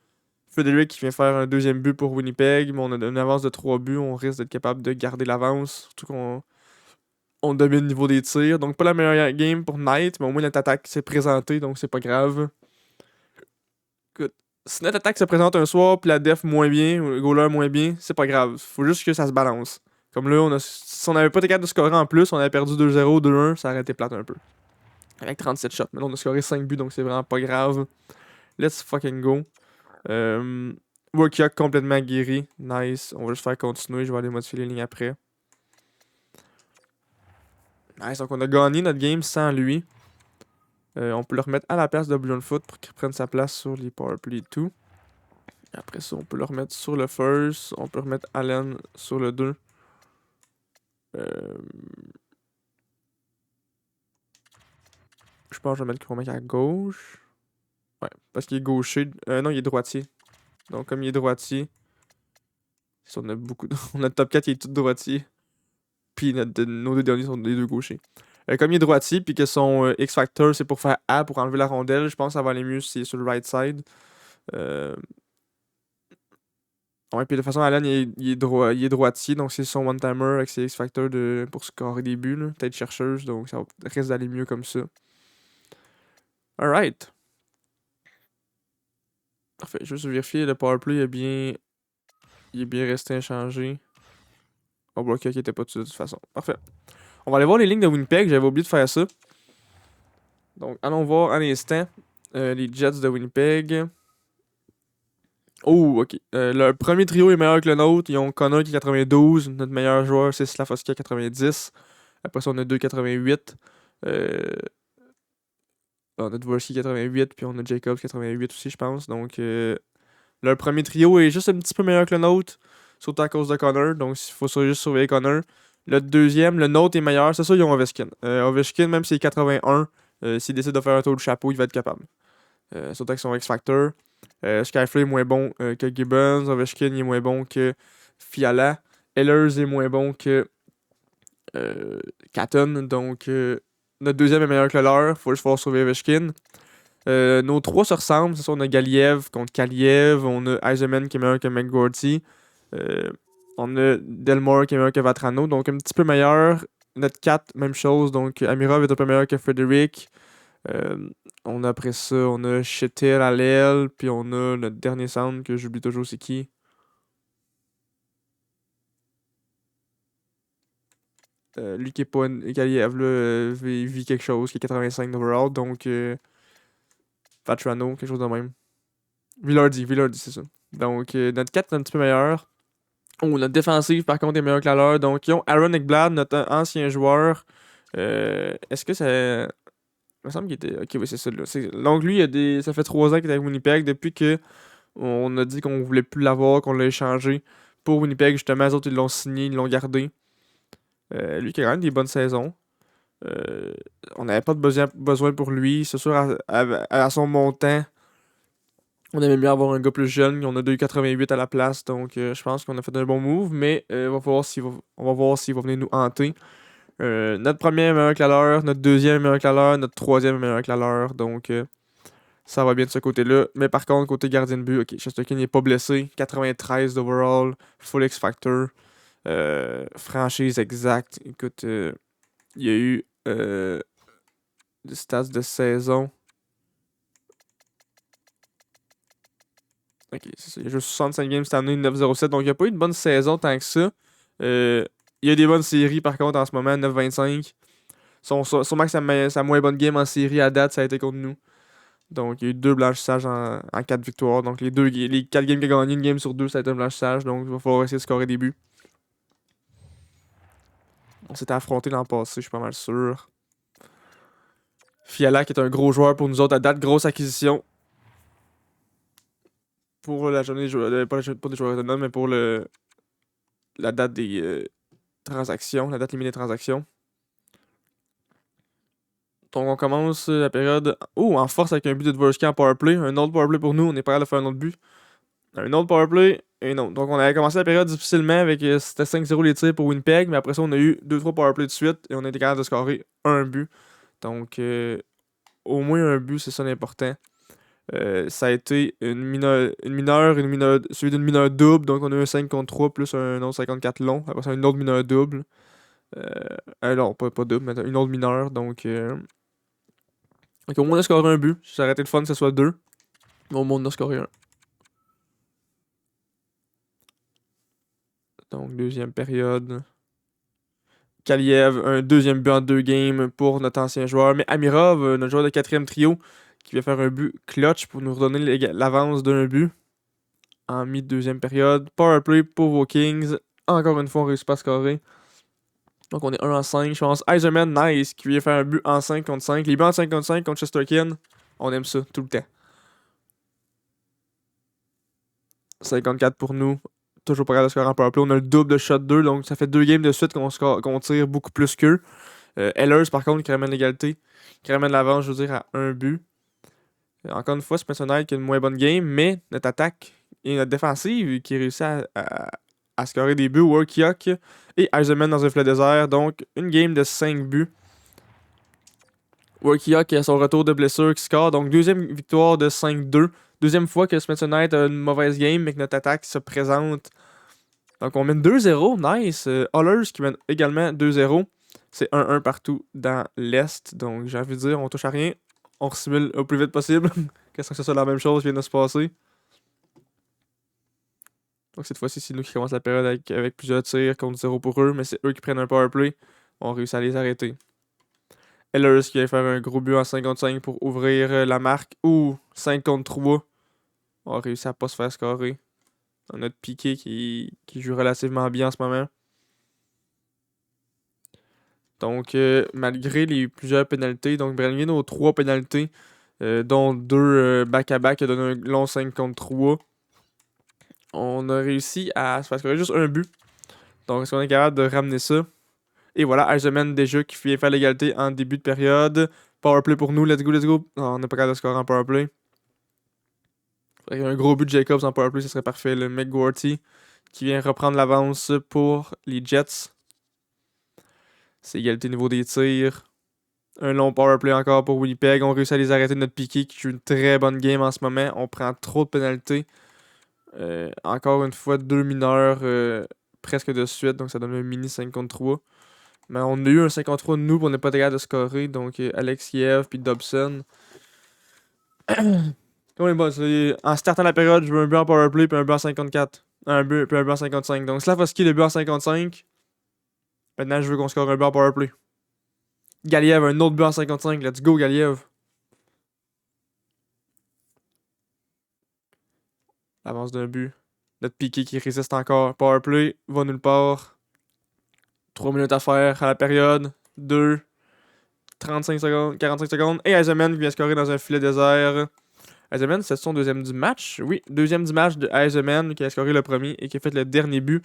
Frederick qui vient faire un deuxième but pour Winnipeg, mais on a une avance de 3 buts, on risque d'être capable de garder l'avance, surtout qu'on domine le niveau des tirs. Donc pas la meilleure game pour Knight, mais au moins notre attaque s'est présentée, donc c'est pas grave. Écoute, si notre attaque se présente un soir, puis la def moins bien, ou le goaler moins bien, c'est pas grave. Faut juste que ça se balance. Comme là, si on avait pas été capable de scorer en plus, on avait perdu 2-0, 2-1, ça aurait été plate un peu. Avec 37 shots, mais là on a scoré 5 buts, donc c'est vraiment pas grave. Let's fucking go. Workia complètement guéri. Nice. On va juste faire continuer. Je vais aller modifier les lignes après. Nice. Donc on a gagné notre game sans lui. On peut le remettre à la place de Foot pour qu'il prenne sa place sur les powerplay et tout. Après ça, on peut le remettre sur le first. On peut remettre Allen sur le 2. Je pense que je vais mettre Chromac à gauche. Ouais, parce qu'il est gaucher. Non, il est droitier. Donc comme il est droitier, on a beaucoup de... on a le top 4 qui est tout droitier. Puis nos deux derniers sont les deux gauchers. Comme il est droitier, puis que son X-Factor, c'est pour faire A, pour enlever la rondelle, je pense que ça va aller mieux si c'est sur le right side. Ouais, puis de toute façon, Alan, il est droitier, donc c'est son one-timer avec ses X-Factor pour scorer des buts, là, tête chercheuse, donc ça risque d'aller mieux comme ça. Alright. Parfait, juste vérifier, le powerplay il est bien resté inchangé. On bloquait qui était pas dessus de toute façon. Parfait. On va aller voir les lignes de Winnipeg, j'avais oublié de faire ça. Donc, allons voir un instant les Jets de Winnipeg. Oh, ok. Le premier trio est meilleur que le nôtre. Ils ont Connor qui est 92. Notre meilleur joueur, c'est Slafowski à 90. Après ça, on a 2,88. On a Dvorsky 88, puis on a Jacobs 88 aussi, je pense. Donc, le premier trio est juste un petit peu meilleur que le nôtre, surtout à cause de Connor. Donc, il faut juste surveiller Connor. Le deuxième, le nôtre est meilleur. C'est ça, ils ont Ovechkin. Ovechkin, même s'il est 81, s'il décide de faire un tour de chapeau, il va être capable. Surtout avec son X-Factor. Skyfly est moins bon que Gibbons. Ovechkin est moins bon que Fiala. Ehlers est moins bon que Catton. Donc, notre deuxième est meilleur que le leur. Faut juste falloir surveiller Ovechkin. Nos trois se ressemblent. C'est ça, on a Galiev contre Kaliev. On a Eisenman qui est meilleur que McGorty. On a Delmore qui est meilleur que Vatrano. Donc, un petit peu meilleur. Notre 4, même chose. Donc, Amirov est un peu meilleur que Frederick. On a après ça, on a Chetel à l'aile, puis on a notre dernier sound que j'oublie toujours c'est qui. Lui qui est pas Galiev, là, il vit quelque chose, qui est 85 d'overall, donc Vatrano, quelque chose de même. Villardi, c'est ça. Donc notre 4 est un petit peu meilleur. Oh, notre défensive par contre est meilleure que la leur. Donc ils ont Aaron Ekblad, notre ancien joueur. Est-ce que ça. Il me semble qu'il était. Ok, oui, c'est ça. Là. Donc lui, ça fait 3 ans qu'il est avec Winnipeg. Depuis que on a dit qu'on voulait plus l'avoir, qu'on l'a échangé pour Winnipeg, justement, les autres ils l'ont signé, ils l'ont gardé. Lui qui a quand même des bonnes saisons. On n'avait pas de besoin pour lui. C'est sûr, à son montant, on aimait mieux avoir un gars plus jeune. On a 2,88 à la place. Donc je pense qu'on a fait un bon move. Mais on va voir s'il va venir nous hanter. Notre premier est meilleur que la leur, notre deuxième est meilleur que la leur, notre troisième est meilleur que la leur. Donc, ça va bien de ce côté-là. Mais par contre, côté gardien de but, ok, Shesterkin n'est pas blessé. 93 d'overall, full X-Factor. Franchise exacte. Écoute, il y a eu des stats de saison. Ok, c'est ça. Il y a juste 65 games cette année, 9,07. Donc, il n'y a pas eu de bonne saison tant que ça. Il y a des bonnes séries par contre en ce moment, 9,25. Sûrement que sa moins bonne game en série à date, ça a été contre nous. Donc, il y a eu 2 blanchissages en 4 victoires. Donc, les 4 games qu'il a gagné, une game sur 2, ça a été un blanchissage. Donc, il va falloir essayer de scorer des buts. On s'était affronté l'an passé, je suis pas mal sûr. Fiala qui est un gros joueur pour nous autres à date, grosse acquisition. Pour la journée, pas des joueurs autonomes, mais pour la date des transactions, la date limite des transactions. Donc on commence la période en force avec un but de Dvorsky en powerplay. Un autre powerplay pour nous, on est prêt à faire un autre but. Un autre powerplay et un autre. Donc on avait commencé la période difficilement avec c'était 5-0 les tirs pour Winnipeg, mais après ça on a eu 2-3 powerplays de suite et on a été capable de scorer un but. Donc au moins un but, c'est ça l'important. Ça a été une mineure, suivi d'une mineure double. Donc on a eu un 5 contre 3 plus un autre 54 long. Après ça, une autre mineure double. Non, pas double, mais une autre mineure. Donc au moins on a scoré un but. Ça aurait été le fun que ce soit deux. Mais au moins on a scoré un. Donc deuxième période. Kaliev, un deuxième but en 2 games pour notre ancien joueur. Mais Amirov, notre joueur de quatrième trio, qui vient faire un but clutch pour nous redonner l'avance d'un but en mi-deuxième période. Powerplay pour vos Kings. Encore une fois, on réussit pas à scorer. Donc on est 1 en 5. Je pense Eiserman, nice, qui vient faire un but en 5 contre 5. Les buts en 5 contre 5 contre Shesterkin, on aime ça tout le temps. 54 pour nous. Toujours pas capable de scorer en powerplay. On a le double de shot 2, donc ça fait 2 games de suite qu'on tire beaucoup plus qu'eux. Ehlers, par contre, qui ramène l'égalité, qui ramène l'avance, je veux dire, à un but. Encore une fois, Spencer Knight qui a une moins bonne game, mais notre attaque et notre défensive qui réussit à scorer des buts, Workyok et Eisenman dans un filet désert. Donc, une game de 5 buts. Workyok qui a son retour de blessure qui score. Donc, deuxième victoire de 5-2. Deuxième fois que Spencer Knight a une mauvaise game, mais que notre attaque se présente. Donc, on mène 2-0. Nice. Hollers qui mène également 2-0. C'est 1-1 partout dans l'Est. Donc, j'ai envie de dire, on touche à rien. On resimule au plus vite possible. Qu'est-ce que ce soit la même chose vient de se passer. Donc, cette fois-ci, c'est nous qui commence la période avec plusieurs tirs contre 0 pour eux. Mais c'est eux qui prennent un powerplay. On réussit à les arrêter. Ehlers qui vient faire un gros but en 55 pour ouvrir la marque. Ou 5 contre 3. On a réussi à pas se faire scorer. On a notre Piqué qui joue relativement bien en ce moment. Donc, malgré les plusieurs pénalités, donc Brennan aux 3 pénalités, dont 2 back-à-back qui a donné un long 5 contre 3. On a réussi à se faire scorer juste un but. Donc, est-ce qu'on est capable de ramener ça? Et voilà, Eisenman déjà qui vient faire l'égalité en début de période. Powerplay pour nous, let's go, let's go. Non, on n'a pas capable de scorer en powerplay. Avec un gros but de Jacobs en powerplay, ce serait parfait. Le McGuarty qui vient reprendre l'avance pour les Jets. C'est égalité au niveau des tirs. Un long powerplay encore pour Winnipeg. On réussit à les arrêter de notre Piqué qui joue une très bonne game en ce moment. On prend trop de pénalités. Encore une fois, 2 mineurs presque de suite. Donc ça donne un mini 5 contre 3. Mais on a eu un 5 contre 3 de nous. On n'est pas capable de scorer. Donc Alexiev puis Dobson. En startant la période, je veux un but en powerplay puis un but en 54. Un but puis un but en 55. Donc Slavkovski, le but en 55. Maintenant, je veux qu'on score un but en powerplay. Galiev, un autre but en 55. Let's go, Galiev. Avance d'un but. Notre Piqué qui résiste encore. Powerplay, va nulle part. 3 minutes à faire à la période. 2. 35 secondes, 45 secondes. Et Eisenman qui vient scorer dans un filet désert. Eisenman, c'est son deuxième du match. Oui, deuxième du match de Eisenman qui a scoré le premier et qui a fait le dernier but.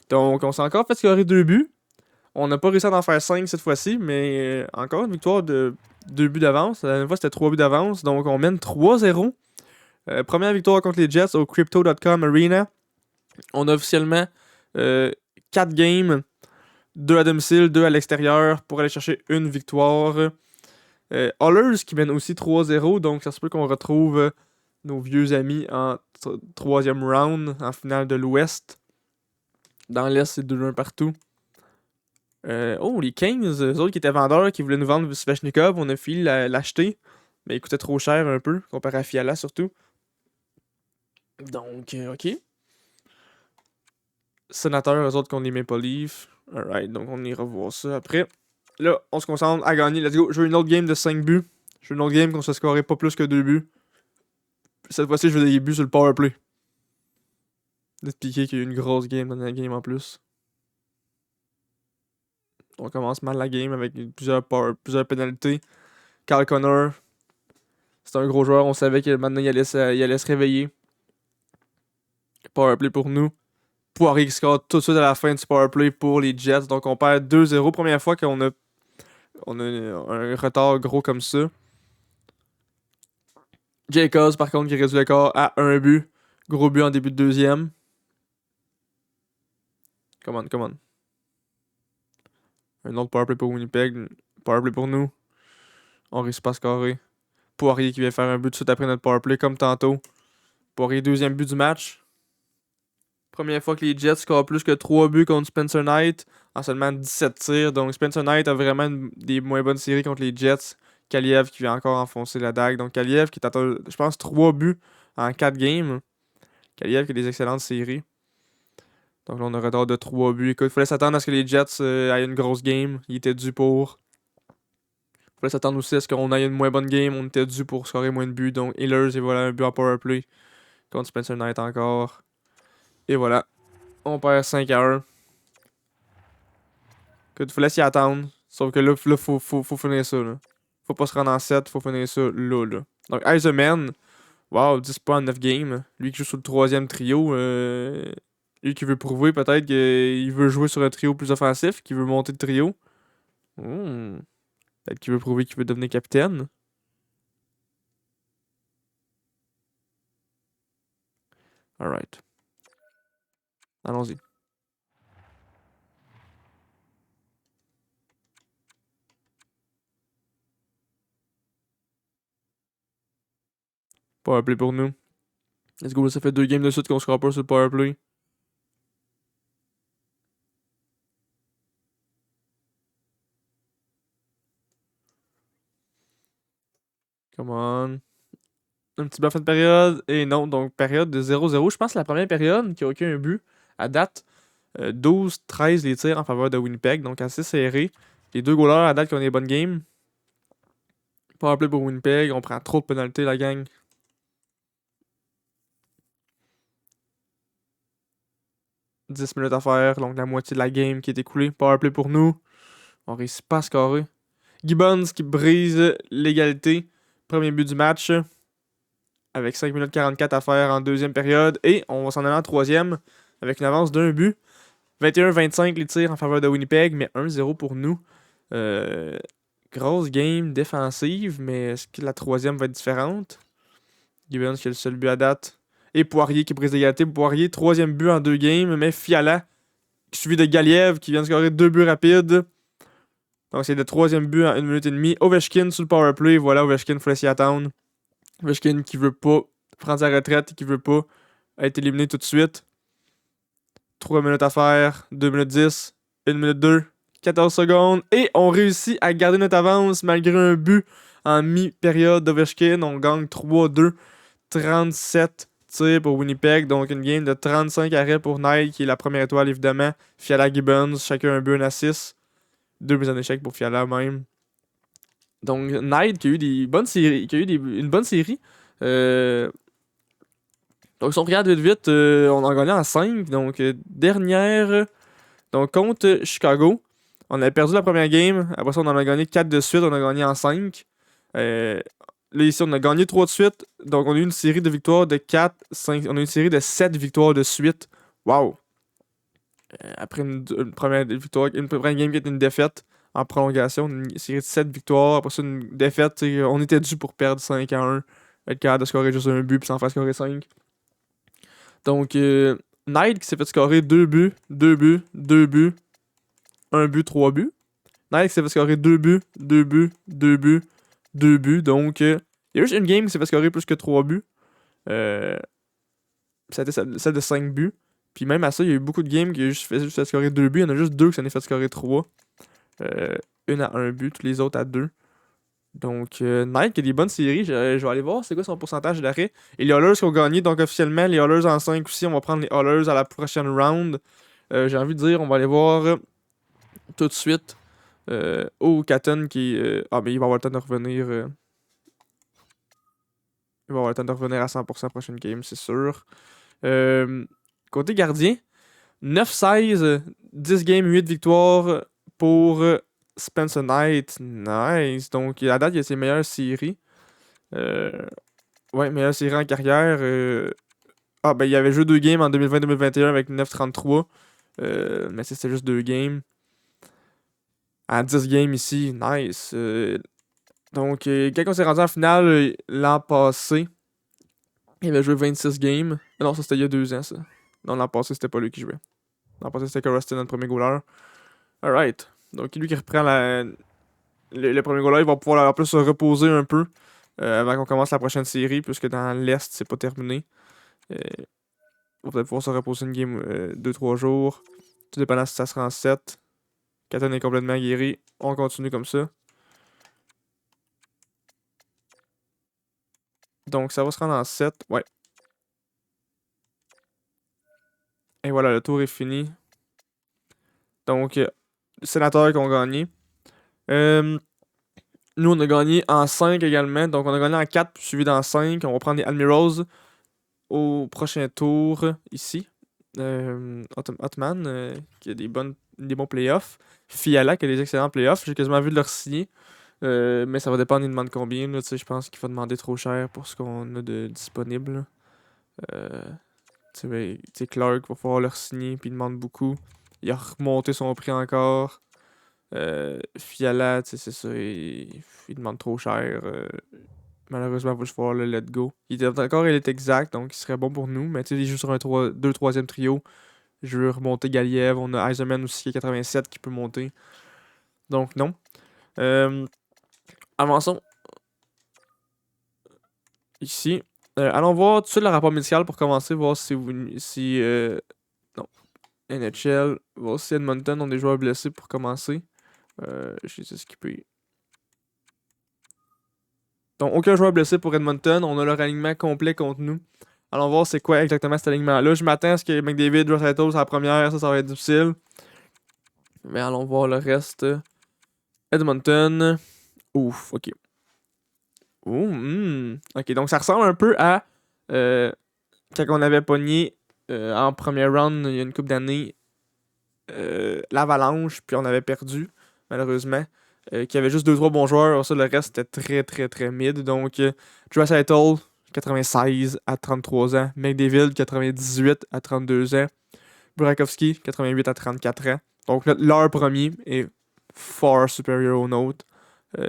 Donc, on s'est encore fait scorer 2 buts. On n'a pas réussi à en faire 5 cette fois-ci, mais encore une victoire de 2 buts d'avance. La dernière fois, c'était 3 buts d'avance. Donc, on mène 3-0. Première victoire contre les Jets au Crypto.com Arena. On a officiellement 4 games 2 à domicile, 2 à l'extérieur pour aller chercher une victoire. Oilers qui mène aussi 3-0, donc ça se peut qu'on retrouve nos vieux amis en troisième round, en finale de l'Ouest. Dans l'Est, c'est 2-1 partout. Les Kings, eux autres qui étaient vendeurs, qui voulaient nous vendre Svechnikov, on a fini l'acheter, mais il coûtait trop cher un peu, comparé à Fiala surtout. Donc, ok. Sénateurs, eux autres, qu'on les Maple Leafs. Alright, donc on ira voir ça après. Là, on se concentre à gagner. Let's go. Je veux une autre game de 5 buts. Je veux une autre game qu'on se scorerait pas plus que 2 buts. Cette fois-ci, je veux des buts sur le powerplay. D'expliquer qu'il y a eu une grosse game dans la game en plus. On commence mal la game avec plusieurs pénalités. Kyle Connor, c'est un gros joueur. On savait que maintenant il allait se réveiller. Powerplay pour nous. Poirier qui score tout de suite à la fin du powerplay pour les Jets. Donc on perd 2-0. Première fois qu'on a un retard gros comme ça. Jacobs, par contre, qui réduit l'écart à 1 but. Gros but en début de deuxième. Come on. Un autre powerplay pour Winnipeg. Powerplay pour nous. On réussit pas à scorer. Poirier qui vient faire un but tout de suite après notre powerplay, comme tantôt. Poirier, deuxième but du match. Première fois que les Jets scorent plus que 3 buts contre Spencer Knight en seulement 17 tirs. Donc Spencer Knight a vraiment des moins bonnes séries contre les Jets. Kaliev qui vient encore enfoncer la dague. Donc Kaliev qui est je pense, 3 buts en 4 games. Kaliev qui a des excellentes séries. Donc là, on a un retard de 3 buts. Écoute, il fallait s'attendre à ce que les Jets aient une grosse game. Il était dû pour. Il fallait s'attendre aussi à ce qu'on ait une moins bonne game. On était dû pour scorer moins de buts. Donc Ehlers, et voilà un but en powerplay contre Spencer Knight encore. Et voilà. On perd 5-1. Écoute, il fallait s'y attendre. Sauf que là, faut finir ça. Là. Faut pas se rendre en 7, faut finir ça là. Donc Eisenman, wow, 10 points en 9 games. Lui qui joue sur le troisième trio. Lui qui veut prouver peut-être qu'il veut jouer sur un trio plus offensif, qu'il veut monter de trio. Peut-être qu'il veut prouver qu'il veut devenir capitaine. Alright. Allons-y. Powerplay pour nous. Let's go, ça fait 2 games de suite qu'on score pas sur le powerplay. Come on. Un petit bas fin de période. Et non, donc période de 0-0. Je pense que c'est la première période qui a aucun but à date. 12-13 les tirs en faveur de Winnipeg. Donc assez serré. Les 2 goalers à date qui ont des bonnes games. Powerplay pour Winnipeg. On prend trop de pénalités, la gang. « 10 minutes à faire. Donc la moitié de la game qui est écoulée. Powerplay pour nous. On réussit pas à scorer. Gibbons qui brise l'égalité. Premier but du match. Avec 5 minutes 44 à faire en deuxième période. Et on va s'en aller en troisième. Avec une avance d'un but. 21-25 les tirs en faveur de Winnipeg. Mais 1-0 pour nous. Grosse game défensive. Mais est-ce que la troisième va être différente? Gibbons qui a le seul but à date. Et Poirier qui brise l'égalité. Poirier, troisième but en 2 games. Mais Fiala, suivi de Galiev qui vient de scorer 2 buts rapides. Donc c'est le troisième but en 1 minute et demie. Ovechkin sur le powerplay. Voilà, Ovechkin, faut s'y attendre. Ovechkin qui veut pas prendre sa retraite et qui veut pas être éliminé tout de suite. 3 minutes à faire. 2 minutes 10. 1 minute 2. 14 secondes. Et on réussit à garder notre avance malgré un but en mi-période d'Ovechkin. On gagne 3-2. 37 tirs pour Winnipeg. Donc une game de 35 arrêts pour Knight qui est la première étoile évidemment. Fiala, Gibbons, chacun un but, un assist. 2 mises en échec pour Fiala même. Donc Knight qui a eu des bonnes séries. Une bonne série. Donc si on regarde vite, on en gagnait en 5. Donc dernière. Donc contre Chicago. On a perdu la première game. Après ça, on en a gagné 4 de suite. On a gagné en 5. Là ici, on a gagné 3 de suite. Donc on a eu une série de victoires de 4, 5. On a eu une série de 7 victoires de suite. Wow! Après une première victoire, une première game qui était une défaite en prolongation, une série de 7 victoires, après ça une défaite, on était dû pour perdre 5-1, être capable de scorer juste un but puis s'en faire scorer 5. Donc Knight qui s'est fait scorer 2 buts, 2 buts, 2 buts. 1 but, 3 buts. Nike s'est fait scorer 2 buts, 2 buts, 2 buts, 2 buts. Donc, il y a juste une game qui s'est fait scorer plus que 3 buts. Ça a été celle de 5 buts. Puis même à ça, il y a eu beaucoup de games qui ont juste fait scorer 2 buts. Il y en a juste 2 qui s'en est fait scorer 3. Une à 1 but, tous les autres à 2. Donc, Nike a des bonnes séries. Je vais aller voir c'est quoi son pourcentage d'arrêt. Et les Oilers qui ont gagné, donc officiellement, les Oilers en 5 aussi. On va prendre les Oilers à la prochaine round. J'ai envie de dire, on va aller voir tout de suite. Caton qui. Mais il va avoir le temps de revenir. Il va avoir le temps de revenir à 100% prochaine game, c'est sûr. Côté gardien, 9-16, 10 games, 8 victoires pour Spencer Knight. Nice. Donc, à date, il y a ses meilleures séries. Meilleure série en carrière. Il y avait joué 2 games en 2020-2021 avec 9-33. Mais c'était juste 2 games. À 10 games ici, nice. Donc, quand on s'est rendu en finale l'an passé, il avait joué 26 games. Non, ça c'était il y a 2 ans, ça. Non, l'an passé, c'était pas lui qui jouait. L'an passé, c'était Coruscant, notre premier goaler. Alright. Donc, lui qui reprend le premier goaler, il va pouvoir en plus se reposer un peu avant qu'on commence la prochaine série, puisque dans l'Est, c'est pas terminé. Il va peut-être pouvoir se reposer une game 2-3 jours. Tout dépendant si ça se rend en 7. Katon est complètement guéri. On continue comme ça. Donc, ça va se rendre en 7. Ouais. Et voilà, le tour est fini. Donc, les sénateurs qui ont gagné. Nous, on a gagné en 5 également. Donc, on a gagné en 4, suivi d'en 5. On va prendre les Admirals au prochain tour ici. Hotman, qui a des bons playoffs. Fiala, qui a des excellents playoffs. J'ai quasiment vu de leur signer. Mais ça va dépendre, il demande combien. Je pense qu'il va demander trop cher pour ce qu'on a de disponible. Clark va falloir leur signer, puis il demande beaucoup. Il a remonté son prix encore. Fiala, c'est ça, il demande trop cher. Malheureusement, il va falloir le let go. Il est encore élite exact, donc il serait bon pour nous. Mais il joue sur un 2-3e trio. Je veux remonter Galiev. On a Eisenman aussi qui est 87 qui peut monter. Donc non. Avançons. Ici. Allons voir tout de suite le rapport médical pour commencer, voir si non. NHL. Voir si Edmonton ont des joueurs blessés pour commencer. Je les ai skippés. Donc, aucun joueur blessé pour Edmonton. On a leur alignement complet contre nous. Allons voir c'est quoi exactement cet alignement-là. Je m'attends à ce que McDavid, Draisaitl, c'est la première. Ça va être difficile. Mais allons voir le reste. Edmonton. Ouf, ok. Ok, donc ça ressemble un peu à quand on avait pogné en première round il y a une couple d'années l'Avalanche, puis on avait perdu, malheureusement. Qui avait juste 2-3 bons joueurs. Alors ça, le reste était très très très mid. Donc, Draisaitl, 96 à 33 ans. McDavid, 98 à 32 ans. Burakovsky, 88 à 34 ans. Donc, leur premier est far supérieur au nôtre.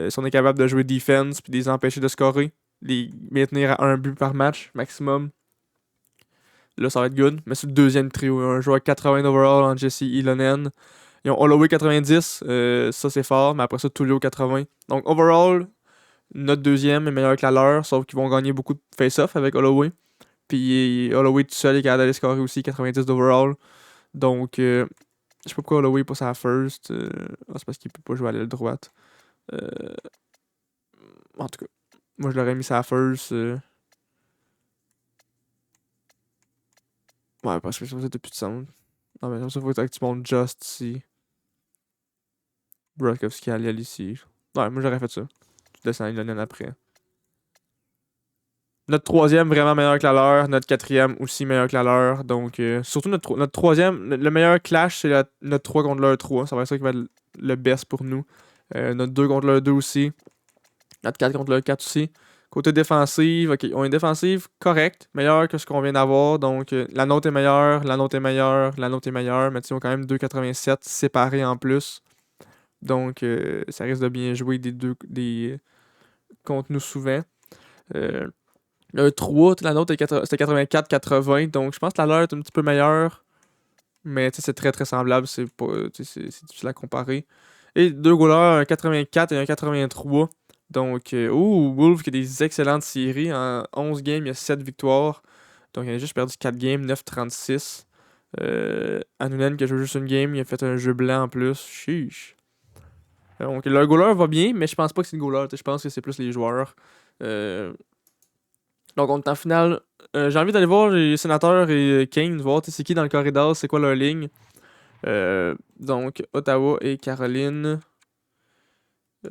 Si on est capable de jouer defense puis de les empêcher de scorer, les maintenir à 1 but par match maximum, là, ça va être good. Mais c'est le deuxième trio. Un joueur 80 overall en Jesse Ilonen. Ils ont Holloway 90, ça c'est fort, mais après ça, Tullio 80. Donc, overall, notre deuxième est meilleur que la leur, sauf qu'ils vont gagner beaucoup de face-off avec Holloway. Puis Holloway tout seul est capable d'aller scorer aussi 90 d'overall. Donc, je sais pas pourquoi Holloway passe à la first. C'est parce qu'il peut pas jouer à l'aile droite. En tout cas, moi je l'aurais mis à la first. Ouais, parce que ça faisait plus de sens. Non, mais ça, faut que tu montes Just ici. Burakovsky à l'aile ici. Ouais, moi j'aurais fait ça. Tu descends Ilonen après. Notre troisième vraiment meilleur que la leur. Notre quatrième aussi meilleur que la leur. Donc, surtout notre troisième, le meilleur clash, c'est notre 3 contre leur 3. Ça va être ça qui va être le best pour nous. Notre 2 contre leur 2 aussi. Notre 4 contre leur 4 aussi. Côté défensive, ok, on a une défensive correcte, meilleure que ce qu'on vient d'avoir. Donc, la nôtre est meilleure, la nôtre est meilleure, la nôtre est meilleure. Mais ils ont quand même 2,87 séparés en plus. Donc, ça risque de bien jouer contre nous souvent. Le 3, la nôtre c'était 84-80, donc je pense que la leur est un petit peu meilleure. Mais c'est très très semblable, c'est pas, c'est difficile à comparer. Et deux goalers, un 84 et un 83. Donc, Wolf qui a des excellentes séries. En 11 games, il y a 7 victoires. Donc, il a juste perdu 4 games, 9-36. Annunen qui a joué juste une game, il a fait un jeu blanc en plus. Chiche. Donc, le goaler va bien, mais je pense pas que c'est le goaler. Je pense que c'est plus les joueurs. Euh, donc, on est en finale. J'ai envie d'aller voir les sénateurs et Kane, voir c'est qui dans le corridor, c'est quoi leur ligne. Donc, Ottawa et Caroline. Euh,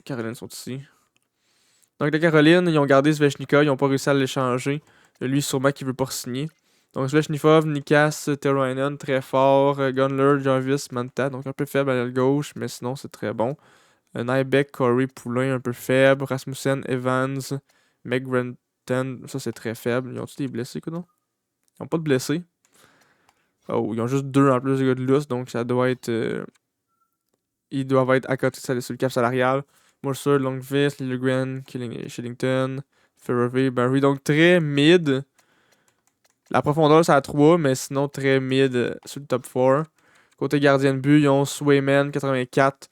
Caroline sont ici. Donc, la Caroline, ils ont gardé Svechnikov, ils ont pas réussi à l'échanger. Lui, sûrement qu'il veut pas signer. Donc, Svechnikov, Nikas, Terrainen, très fort. Gunler, Jarvis, Manta, donc un peu faible à l'aile gauche, mais sinon, c'est très bon. Nybeck, Corey, Poulain, un peu faible. Rasmussen, Evans, McGranton, ça c'est très faible. Ils ont-tu des blessés, quoi, non? Ils ont pas de blessés. Oh, ils ont juste deux en plus de gars de lousse, donc ça doit être. Ils doivent être à côté sur le cap salarial. Mercer, Longvis, Liljegren, Shillington, Ferrovey, Barry. Donc très mid. La profondeur, c'est à 3, mais sinon très mid sur le top 4. Côté gardien de but, ils ont Swayman, 84.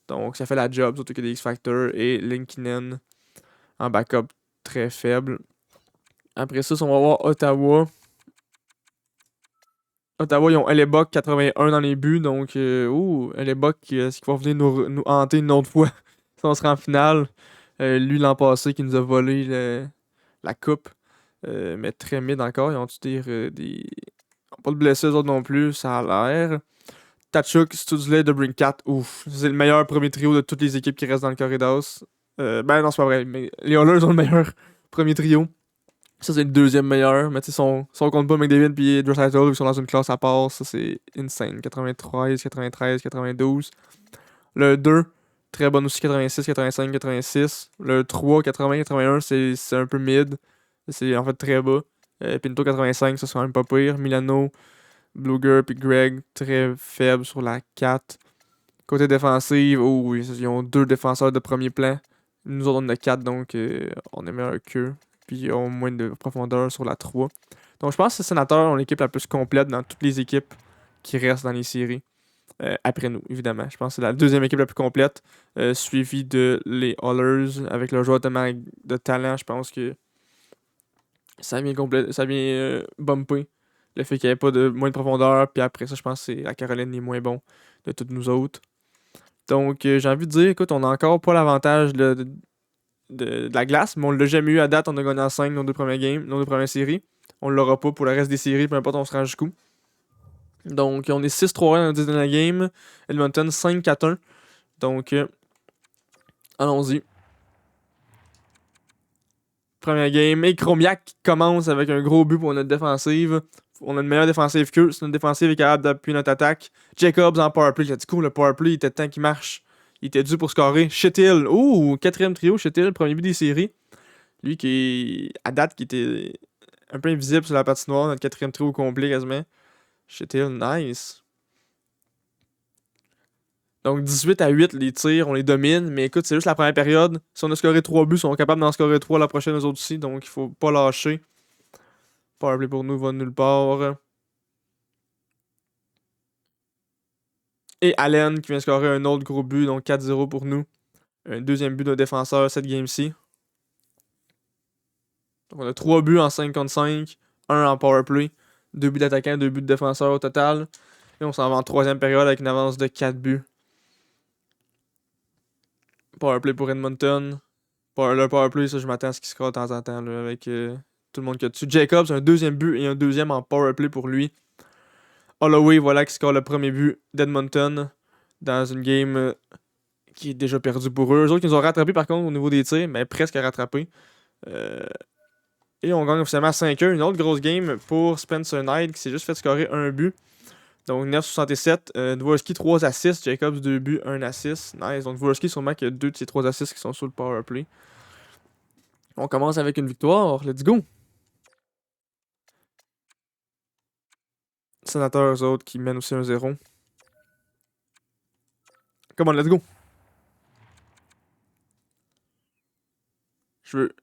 Donc ça fait la job, surtout que des X-Factor. Et Linkinen en backup très faible. Après ça, on va voir Ottawa. Ottawa, ils ont Hellebuck 81 dans les buts. Donc, Hellebuck, est-ce qu'il va venir nous hanter une autre fois si on sera en finale? Lui, l'an passé, qui nous a volé la coupe. Mais très mid encore. Ils ont-tu des. Ils ont pas de blessés, eux autres non plus, ça a l'air. Tachuk, Studsley, Debrincat. Ouf, c'est le meilleur premier trio de toutes les équipes qui restent dans le corridor. Ben non, c'est pas vrai. Mais les Oilers ont le meilleur premier trio. Ça, c'est le deuxième meilleur. Mais tu sais, si on compte pas McDavid et Draisaitl, ils sont dans une classe à part. Ça, c'est insane. 93, 93, 92. Le 2, très bon aussi. 86, 85, 86. Le 3, 80, 81, c'est un peu mid. C'est en fait très bas. Pinto 85, ça, c'est quand même pas pire. Milano, Bluger puis Greg, très faible sur la 4. Côté défensif, oh oui, ils ont deux défenseurs de premier plan. Nous autres, on en a 4, donc on est meilleur qu'eux. Puis ils ont moins de profondeur sur la 3. Donc je pense que les Sénateurs ont l'équipe la plus complète dans toutes les équipes qui restent dans les séries. Après nous, évidemment. Je pense que c'est la deuxième équipe la plus complète. Suivie de les Oilers avec leur joueur tellement de talent. Je pense que ça vient bumper le fait qu'il n'y ait pas de moins de profondeur. Puis après ça, je pense que c'est la Caroline les moins bons de toutes nous autres. Donc, j'ai envie de dire, écoute, on a encore pas l'avantage de la glace, mais on l'a jamais eu à date. On a gagné en 5 nos deux premières games, nos deux premières séries. On l'aura pas pour le reste des séries, peu importe, on se rend jusqu'où. Donc, on est 6-3 dans la 10 dernière game. Edmonton 5-4-1. Donc, allons-y. Première game. Et Chromiak qui commence avec un gros but pour notre défensive. On a une meilleure défensive qu'eux. Si notre défensive est capable d'appuyer notre attaque. Jacobs en powerplay. J'ai dit cool, le powerplay, il était temps qu'il marche. Il était dû pour scorer. Shithill. Ouh, quatrième trio. Shithill, premier but des séries. Lui qui est, à date, qui était un peu invisible sur la patinoire. Notre quatrième trio au complet quasiment. Shithill, nice. Donc 18-8 les tirs, on les domine. Mais écoute, c'est juste la première période. Si on a scoré 3 buts, on est capable d'en scorer 3 la prochaine, eux autres aussi. Donc il faut pas lâcher. Powerplay pour nous va nulle part. Et Allen qui vient scorer un autre gros but, donc 4-0 pour nous. Un deuxième but d'un défenseur cette game-ci. Donc on a 3 buts en 5 contre 5, un en powerplay, 2 buts d'attaquant, 2 buts de défenseur au total. Et on s'en va en troisième période avec une avance de 4 buts. Powerplay pour Edmonton. Le powerplay, ça je m'attends à ce qu'il score de temps en temps là, avec tout le monde qui a dessus. Jacobs, un deuxième but et un deuxième en powerplay pour lui. Holloway, voilà, qui score le premier but d'Edmonton dans une game qui est déjà perdue pour eux. Eux autres qui nous ont rattrapé par contre au niveau des tirs, mais presque rattrapé. Euh, et on gagne officiellement 5-1. Une autre grosse game pour Spencer Knight qui s'est juste fait scorer un but. Donc 9,67. Dvorsky 3 assists. Jacobs 2 buts, 1 assist. Nice. Donc Dvorsky sûrement qu'il y a 2 de ses 3 assists qui sont sur le powerplay. On commence avec une victoire. Let's go. Sénateurs, eux autres, qui mènent aussi 1-0. Come on, let's go. Je veux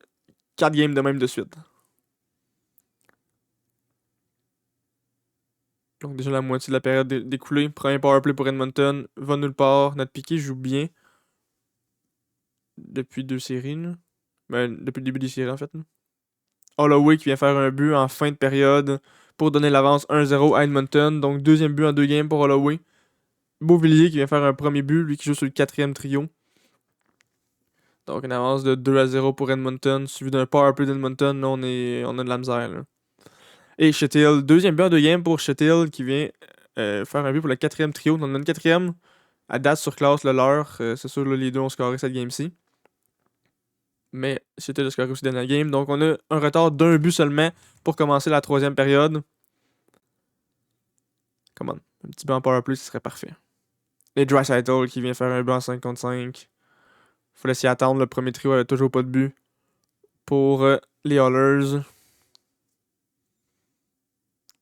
4 games de même de suite. Donc déjà la moitié de la période découlée. Premier powerplay pour Edmonton. Va nulle part. Notre piqué joue bien. Depuis 2 séries. Là. Ben, depuis le début des séries en fait. Là. Holloway qui vient faire un but en fin de période pour donner l'avance 1-0 à Edmonton. Donc deuxième but en 2 games pour Holloway. Beauvillier qui vient faire un premier but, lui qui joue sur le 4e trio. Donc une avance de 2-0 pour Edmonton, suivi d'un powerplay d'Edmonton. Là, on a de la misère. Là. Et Chettil, deuxième but en 2 games pour Chettil qui vient faire un but pour le 4e trio. On en a une 4e. À date sur classe le leur. C'est sûr, là, les deux ont scoré cette game-ci. Mais Chettil a scoré aussi dans la game. Donc on a un retard d'un but seulement pour commencer la 3e période. Come on. Un petit but en powerplay, ce serait parfait. Et Draisaitl qui vient faire un but en 5 contre 5. Fallait s'y attendre. Le premier trio avait toujours pas de but pour les Oilers.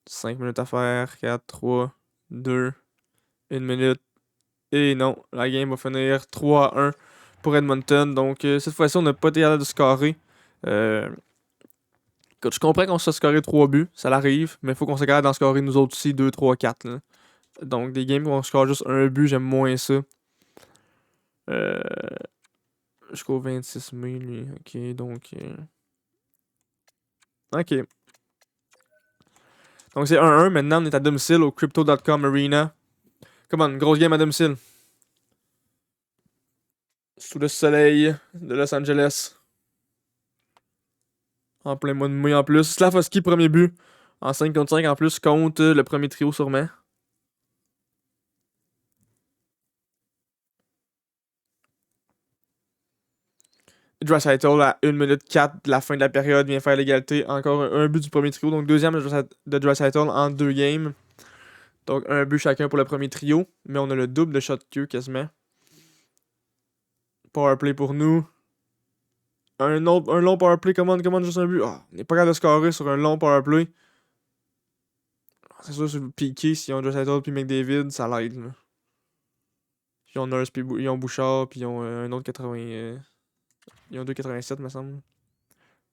5 minutes à faire. 4, 3, 2, 1 minute. Et non, la game va finir 3-1 pour Edmonton. Donc cette fois-ci, on n'a pas été capable de scorer. Écoute, je comprends qu'on se soit scoré 3 buts. Ça l'arrive. Mais il faut qu'on se capable d'en scorer nous autres aussi 2, 3, 4. Là. Donc des games où on score juste un but, j'aime moins ça. Jusqu'au 26 mai, lui. Ok, donc... Ok. Donc c'est 1-1. Maintenant, on est à domicile au Crypto.com Arena. Comment, une grosse game à domicile. Sous le soleil de Los Angeles. En plein mois de mai en plus. Slavkovski, premier but. En 5 contre 5 en plus contre le premier trio sûrement. Draisaitl à 1 minute 4 de la fin de la période vient faire l'égalité. Encore un but du premier trio. Donc deuxième de Draisaitl en 2 games. Donc un but chacun pour le premier trio. Mais on a le double de shot queue quasiment. Powerplay pour nous. Un long powerplay, commande juste un but. Oh, on n'est pas capable de scorer sur un long powerplay. C'est sûr, sur le piqué, s'ils ont Draisaitl puis McDavid, ça l'aide. Là. Ils ont Nurse, puis ils ont Bouchard, puis ils ont un autre 80. Ils ont 2,87 me semble.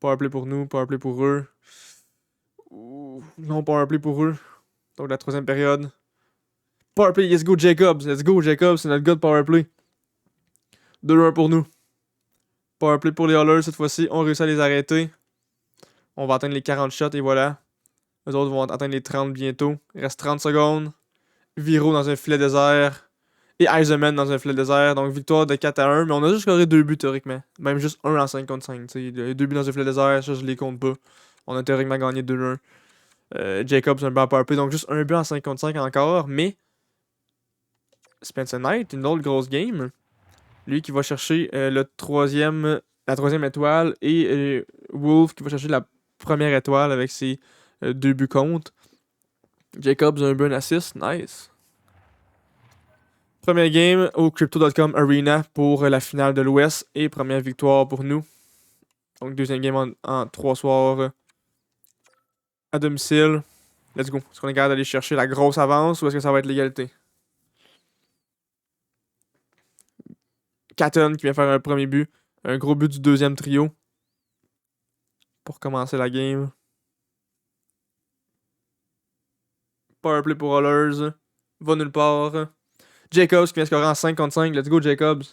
Powerplay pour nous, powerplay pour eux. Ouh, non, powerplay pour eux. Donc la 3e période. Powerplay, let's go Jacobs. Let's go Jacobs, c'est notre gars de powerplay. 2-1 pour nous. Powerplay pour les Oilers cette fois-ci. On réussit à les arrêter. On va atteindre les 40 shots et voilà. Les autres vont atteindre les 30 bientôt. Il reste 30 secondes. Viro dans un filet désert. Et Eisenman dans un filet désert. Donc victoire de 4-1. Mais on a juste scoré 2 buts théoriquement. Même juste 1 en 5 contre 5. T'sais. Les 2 buts dans un filet désert, ça je les compte pas. On a théoriquement gagné 2-1. Jacobs un but en powerplay. Donc juste 1 but en 5 contre 5 encore. Mais Spencer Knight, une autre grosse game. Lui qui va chercher la 3e étoile. Et Wolf qui va chercher la première étoile avec ses 2 buts contre. Jacobs un but, un assist. Nice. Première game au Crypto.com Arena pour la finale de l'Ouest et première victoire pour nous. Donc deuxième game en 3 soirs à domicile. Let's go. Est-ce qu'on est capable d'aller chercher la grosse avance ou est-ce que ça va être l'égalité? Catton qui vient faire un premier but. Un gros but du deuxième trio. Pour commencer la game. Powerplay pour Oilers. Va nulle part. Jacobs qui vient scorer en 5 contre 5. Let's go Jacobs.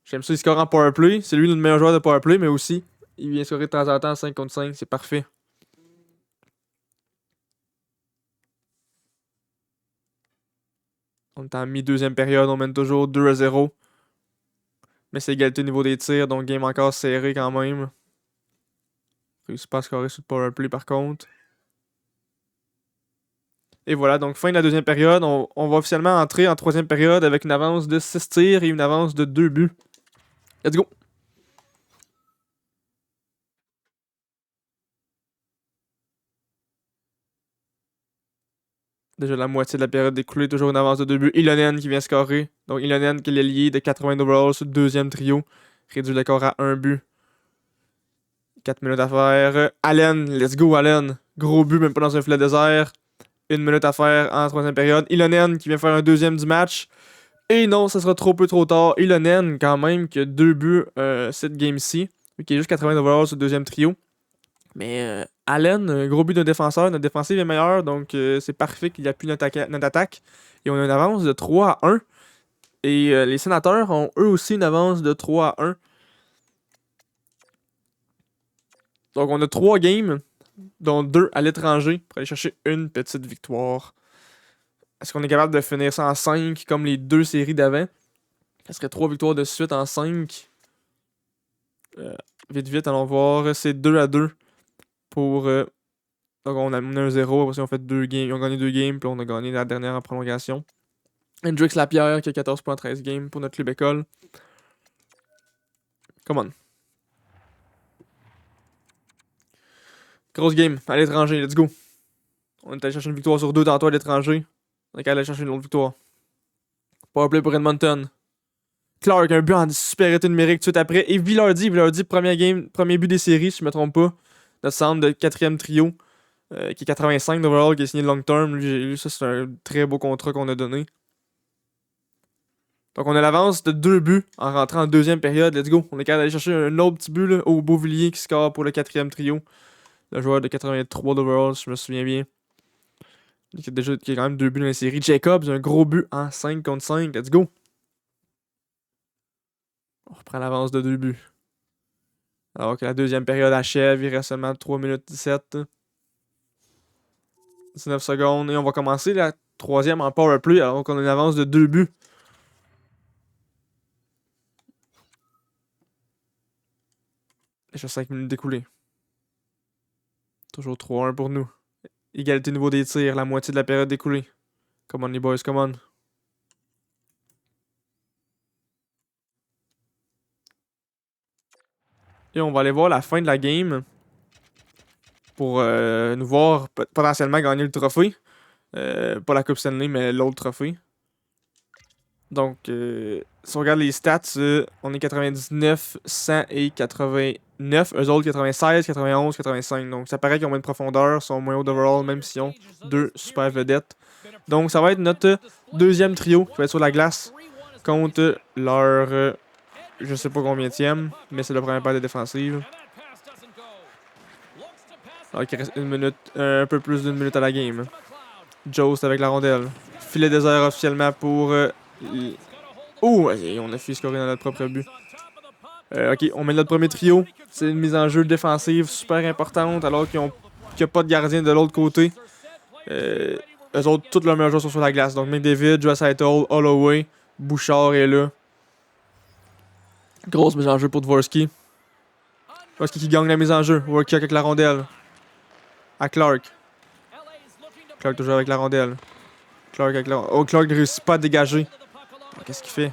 J'aime ça, il score en powerplay. C'est lui le meilleur joueur de powerplay, mais aussi, il vient scorer de temps en temps en 5 contre 5. C'est parfait. On est en mi-deuxième période. On mène toujours 2-0. Mais c'est égalité au niveau des tirs. Donc, game encore serré quand même. Réussit pas à scorer sur le powerplay par contre. Et voilà, donc fin de la deuxième période. On va officiellement entrer en troisième période avec une avance de 6 tirs et une avance de 2 buts. Let's go! Déjà la moitié de la période écoulée, toujours une avance de 2 buts. Ilonen qui vient scorer. Donc Ilonen qui est l'ailier de 80 overall sur le deuxième trio. Réduit le corps à 1 but. 4 minutes à faire. Allen, let's go Allen. Gros but, même pas dans un filet désert. 1 minute à faire en troisième période. Ilonen qui vient faire un deuxième du match. Et non, ça sera trop peu trop tard. Ilonen, quand même, qui a 2 buts cette game-ci. Qui est juste 80 overall sur le deuxième trio. Mais Allen, gros but d'un défenseur, notre défensive est meilleure, donc c'est parfait qu'il appuie notre attaque. Et on a une avance de 3 à 1. Et les sénateurs ont eux aussi une avance de 3 à 1. Donc on a 3 games, dont 2 à l'étranger, pour aller chercher une petite victoire. Est-ce qu'on est capable de finir ça en 5 comme les 2 séries d'avant? Ça serait 3 victoires de suite en 5. Vite, vite, allons voir. C'est 2 à 2 pour. Donc on a mené un 0. Après, on fait 2 games. Ils ont gagné 2 games. Puis on a gagné la dernière en prolongation. Hendrix Lapierre qui a 14 points en 13 games pour notre club école. Come on. Grosse game à l'étranger. Let's go. On est allé chercher une victoire sur 2 tantôt à l'étranger. On est allé aller chercher une autre victoire. Powerplay pour Edmonton. Clark, un but en supériorité numérique tout de suite après. Et Villardy, premier but des séries, si je me trompe pas. Notre centre de 4e trio, qui est 85 d'overall, qui est signé long term. Lui, ça, c'est un très beau contrat qu'on a donné. Donc, on a l'avance de 2 buts en rentrant en 2e période. Let's go. On est capable d'aller chercher un autre petit but là, au Beauvillier qui score pour le 4e trio. Le joueur de 83 d'overall, si je me souviens bien. Qui a quand même 2 buts dans la série. Jacobs, un gros but en 5 contre 5. Let's go. On reprend l'avance de 2 buts. Alors que la 2e période achève, il reste seulement 3 minutes 17. 19 secondes. Et on va commencer la 3e en powerplay alors qu'on a une avance de 2 buts. Déjà 5 minutes découlées. Toujours 3-1 pour nous. Égalité au niveau des tirs, la moitié de la période découlée. Come on les boys, come on. Et on va aller voir la fin de la game. Pour nous voir potentiellement gagner le trophée. Pas la Coupe Stanley, mais l'autre trophée. Donc, si on regarde les stats, on est 99, 100 et 89. Eux autres, 96, 91, 85. Donc, ça paraît qu'ils ont moins de profondeur, sont moins haut d'overall, même s'ils ont 2 super vedettes. Donc, ça va être notre 2e trio qui va être sur la glace contre leur. Je sais pas combienième, mais c'est le premier pas de défensive. Alors qu'il reste un peu plus d'une minute à la game. Jost avec la rondelle. Filet désert officiellement pour. Oh, on a fait scorer dans notre propre but. Ok, on met notre premier trio. C'est une mise en jeu défensive super importante alors qu'il n'y a pas de gardien de l'autre côté. Eux autres, tous leurs meilleurs joueurs sont sur la glace. Donc McDavid, Draisaitl, Holloway, Bouchard est là. Grosse mise en jeu pour Dvorsky. Dvorsky qui gagne la mise en jeu. Work avec la rondelle. À Clark. Clark toujours avec la rondelle. Clark ne réussit pas à dégager. Qu'est-ce qu'il fait?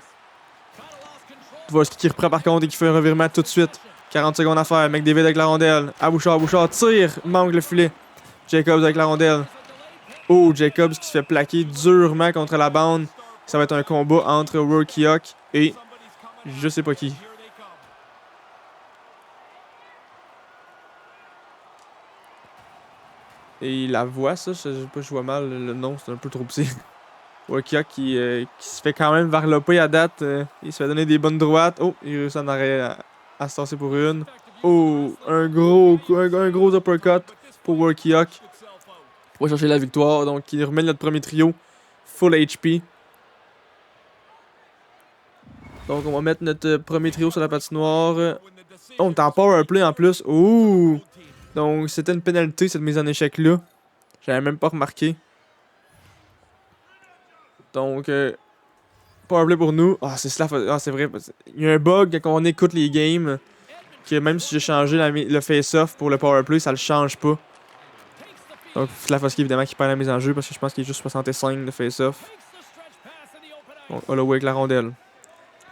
Dvorsky qui reprend par contre et qui fait un revirement tout de suite. 40 secondes à faire. McDavid avec la rondelle. À Bouchard, tire. Manque le filet. Jacobs avec la rondelle. Oh, Jacobs qui se fait plaquer durement contre la bande. Ça va être un combat entre Workiok et je sais pas qui. Et la voix, ça, je sais pas, je vois mal le nom, c'est un peu trop petit. Workiok qui se fait quand même varloper à date. Il se fait donner des bonnes droites. Oh, il réussit en arrêt à se tasser pour une. Oh, un gros uppercut pour Workiok. On va chercher la victoire. Donc, il remet notre premier trio. Full HP. Donc, on va mettre notre premier trio sur la patinoire. Oh, on est en powerplay en plus. Ouh! Donc, c'était une pénalité, cette mise en échec-là. J'avais même pas remarqué. Donc, powerplay pour nous. Ah, c'est cela. Ah, c'est vrai. Il y a un bug quand on écoute les games. Que même si j'ai changé le face-off pour le powerplay, ça le change pas. Donc, Slafosky, évidemment, qui perd la mise en jeu parce que je pense qu'il est juste 65 de face-off. Donc, Holloway avec la rondelle.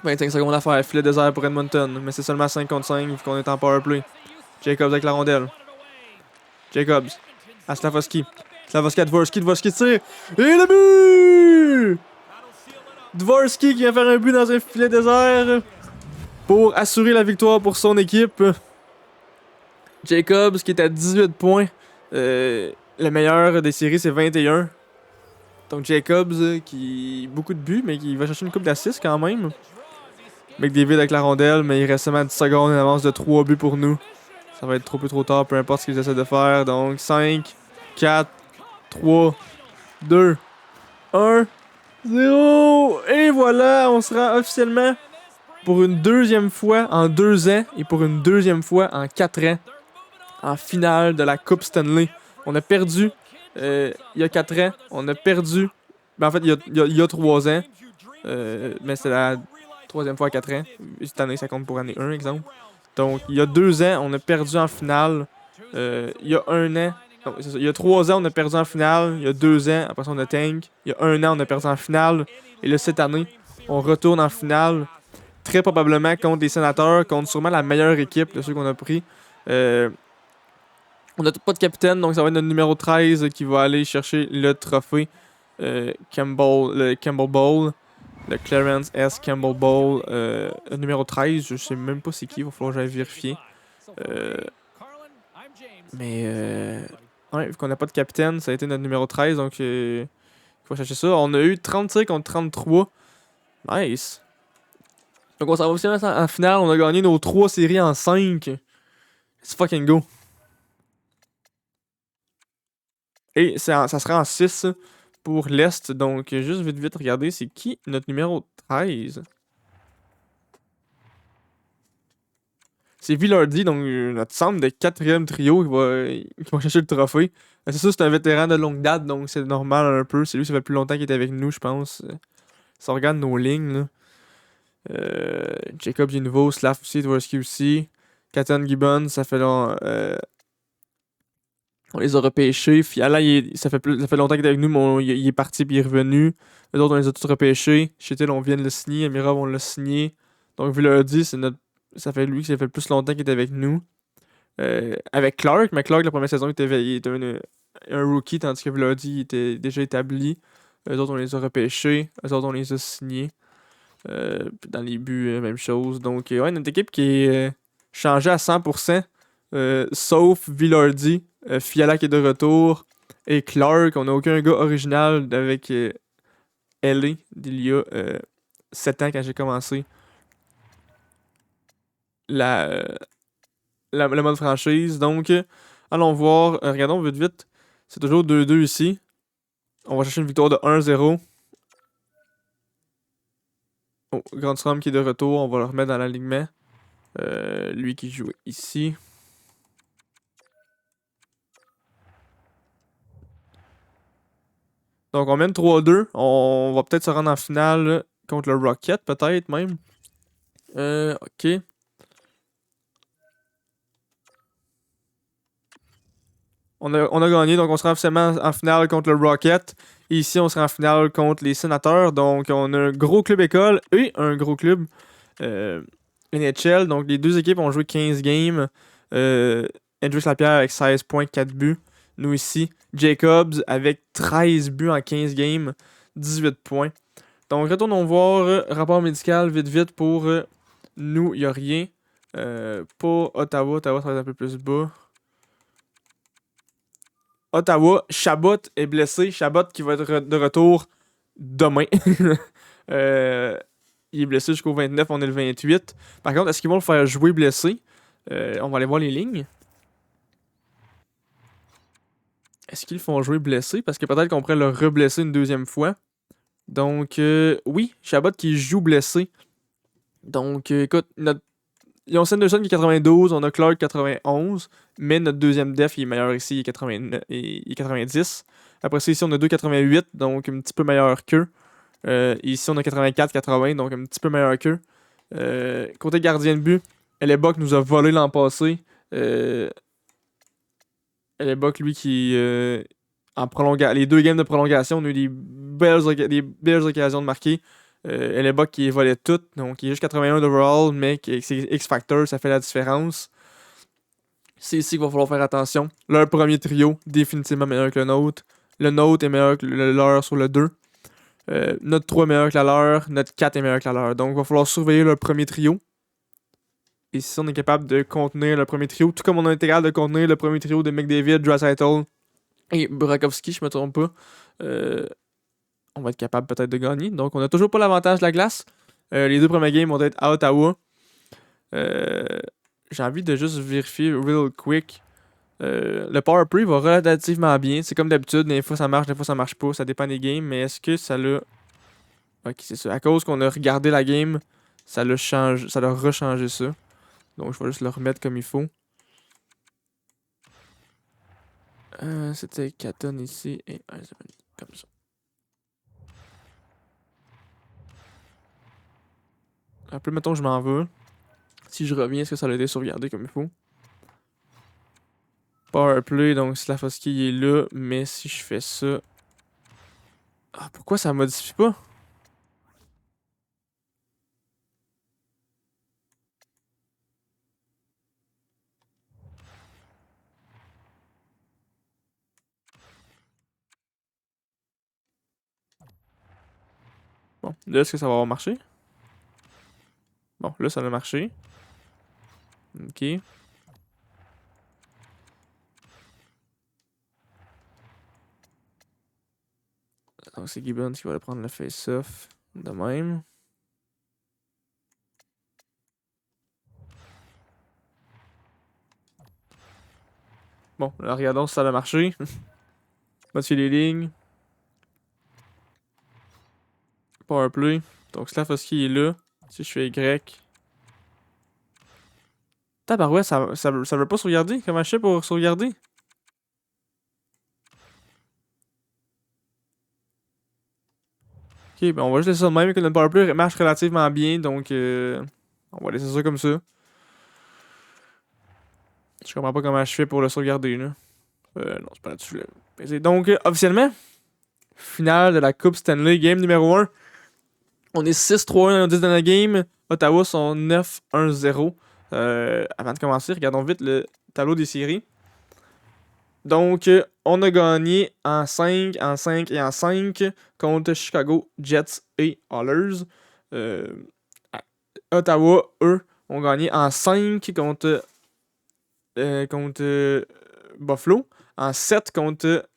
25 secondes à faire. Filet désert pour Edmonton. Mais c'est seulement 5 contre 5 vu qu'on est en powerplay. Jacobs avec la rondelle. Jacobs. À Slafosky. Slafosky à Dvorsky. Dvorsky tire. Et le but! Dvorsky qui vient faire un but dans un filet désert pour assurer la victoire pour son équipe. Jacobs qui est à 18 points. Le meilleur des séries, c'est 21. Donc Jacobs qui beaucoup de buts, mais qui va chercher une coupe d'assists quand même. McDavid avec la rondelle, mais il reste seulement 10 secondes, une avance de 3 buts pour nous. Ça va être trop peu trop tard, peu importe ce qu'ils essaient de faire. Donc 5, 4, 3, 2, 1, 0. Et voilà, on sera officiellement pour une deuxième fois en 2 ans et pour une deuxième fois en 4 ans en finale de la Coupe Stanley. On a perdu il y a 4 ans. On a perdu. Ben, en fait, il y a 3 ans. Mais c'est la troisième fois à 4 ans. Cette année, ça compte pour année 1, exemple. Donc, il y a 2 ans, on a perdu en finale. Il y a 1 an. Non, c'est ça. Il y a 3 ans, on a perdu en finale. Il y a 2 ans, après ça, on a tank. Il y a 1 an, on a perdu en finale. Et là, cette année, on retourne en finale. Très probablement contre les Sénateurs, contre sûrement la meilleure équipe de ceux qu'on a pris. On n'a pas de capitaine, donc ça va être notre numéro 13 qui va aller chercher le trophée le Campbell Bowl. Le Clarence S. Campbell Bowl numéro 13. Je sais même pas c'est qui, il va falloir que j'aille vérifier. Ouais, vu qu'on n'a pas de capitaine, ça a été notre numéro 13, donc il faut chercher ça. On a eu 35 contre 33. Nice. Donc on s'en va aussi en finale, on a gagné nos 3 séries en 5. Let's fucking go. Et ça sera en 6 pour l'Est. Donc, juste vite, regardez, c'est qui notre numéro 13? C'est Villardy, donc notre centre de 4e trio qui va chercher le trophée. C'est sûr, c'est un vétéran de longue date, donc c'est normal un peu. C'est lui, ça fait plus longtemps qu'il est avec nous, je pense. Si on regarde nos lignes, là. Jacob Nouveau, Slav aussi, Dvorsky aussi. Katan Gibbon, ça fait long. On les a repêchés. Fiala, ça fait longtemps qu'il est avec nous, mais il est parti puis il est revenu. Les autres, on les a tous repêchés. Chetel, on vient de le signer. Amirov, on l'a signé. Donc, Villardy, ça fait lui qui ça fait le plus longtemps qu'il est avec nous. Avec Clark, mais Clark, la première saison, il était un rookie, tandis que Villardy était déjà établi. Les autres, on les a repêchés. Les autres, on les a signés. Puis dans les buts, même chose. Donc, ouais, notre équipe qui est changée à 100%. Sauf Villardy, Fiala qui est de retour, et Clark. On n'a aucun gars original avec LA d'il y a 7 ans quand j'ai commencé la, le mode franchise. Donc, allons voir. Regardons vite. C'est toujours 2-2 ici. On va chercher une victoire de 1-0. Oh, Grandstrom qui est de retour. On va le remettre dans l'alignement. Lui qui joue ici. Donc on mène 3-2. On va peut-être se rendre en finale contre le Rocket, peut-être même. Ok. On a gagné, donc on sera officiellement en finale contre le Rocket. Et ici, on sera en finale contre les Sénateurs. Donc on a un gros club école et un gros club NHL. Donc les deux équipes ont joué 15 games. Andrew Lapierre avec 16 points, 4 buts. Nous ici, Jacobs avec 13 buts en 15 games, 18 points. Donc retournons voir rapport médical vite pour nous, il n'y a rien. Pour Ottawa, ça va être un peu plus bas. Ottawa, Chabot est blessé. Chabot qui va être de retour demain. Il est blessé jusqu'au 29, on est le 28. Par contre, est-ce qu'ils vont le faire jouer blessé? On va aller voir les lignes. Est-ce qu'ils le font jouer blessé? Parce que peut-être qu'on pourrait le reblesser une deuxième fois. Donc, oui, Chabot qui joue blessé. Donc, écoute, ils ont Sanderson qui est 92, on a Clark 91, mais notre deuxième def il est meilleur ici, il est 90. Après ça, ici, on a 2,88, donc un petit peu meilleur qu'eux. Ici, on a 84-80, donc un petit peu meilleur qu'eux. Côté gardien de but, Hellebuck nous a volé l'an passé. Hellebuck, lui, qui les 2 games de prolongation, on a eu des belles occasions de marquer. Hellebuck qui volait tout, donc il est juste 81 d'overall, mais c'est X-Factor, ça fait la différence. C'est ici qu'il va falloir faire attention. Leur premier trio, définitivement meilleur que le nôtre. Le nôtre est meilleur que le leur sur le 2. Notre 3 est meilleur que la leur. Notre 4 est meilleur que la leur. Donc il va falloir surveiller leur premier trio. Et si on est capable de contenir le premier trio, tout comme on a été capable de contenir le premier trio de McDavid, Draisaitl et Burakovsky, je me trompe pas, on va être capable peut-être de gagner. Donc on n'a toujours pas l'avantage de la glace. Les 2 premiers games vont être à Ottawa. j'ai envie de juste vérifier real quick. Le power play va relativement bien. C'est comme d'habitude, des fois ça marche, des fois ça marche pas, ça dépend des games, mais est-ce que ça l'a. Ok, c'est ça. À cause qu'on a regardé la game, ça l'a changé, ça l'a rechangé ça. Donc je vais juste le remettre comme il faut. C'était 4 tonnes ici et 1 comme ça. Après, mettons, je m'en vais. Si je reviens, est-ce que ça a été sauvegardé comme il faut? Power play, donc Slafosky est là, mais si je fais ça. Ah, pourquoi ça modifie pas? Bon, là, est-ce que ça va avoir marché? Bon, là, ça a marché. Ok. Donc, c'est Gibbons qui va aller prendre le face-off de même. Bon, là, regardons si ça a marché. Modifier les lignes. Power play. Donc, Slafosky est là. Si je fais Y. Tabarouette, ça veut pas sauvegarder? Comment je fais pour sauvegarder? Ok, ben on va juste laisser ça de même que notre powerplay marche relativement bien, donc on va laisser ça comme ça. Je comprends pas comment je fais pour le sauvegarder, là. Non, c'est pas là-dessus, là. Donc, officiellement, finale de la Coupe Stanley, game numéro 1. On est 6-3-1 dans 10 dans la game. Ottawa sont 9-1-0. Avant de commencer, regardons vite le tableau des séries. Donc, on a gagné en 5, en 5 et en 5 contre Chicago, Jets et Oilers. Euh, Ottawa, eux, ont gagné en 5 contre Buffalo. En 7 contre.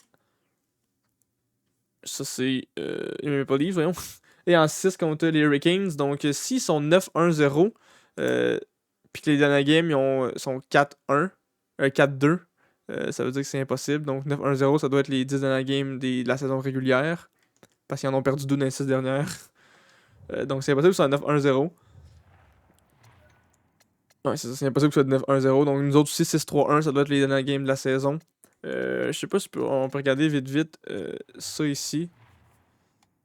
Ça, c'est les Maple Leafs, voyons. Et en 6 contre les Hurricanes. Donc, s'ils sont 9-1-0, puis que les dernières games sont 4-1, 4-2, ça veut dire que c'est impossible. Donc, 9-1-0, ça doit être les 10 dernières games de la saison régulière. Parce qu'ils en ont perdu 2 dans les 6 dernières. Donc, c'est impossible que ce soit 9-1-0. Ouais, c'est ça, c'est impossible que ce soit 9-1-0. Donc, nous autres aussi, 6-3-1, ça doit être les dernières games de la saison. Je sais pas si on peut regarder vite vite ça ici.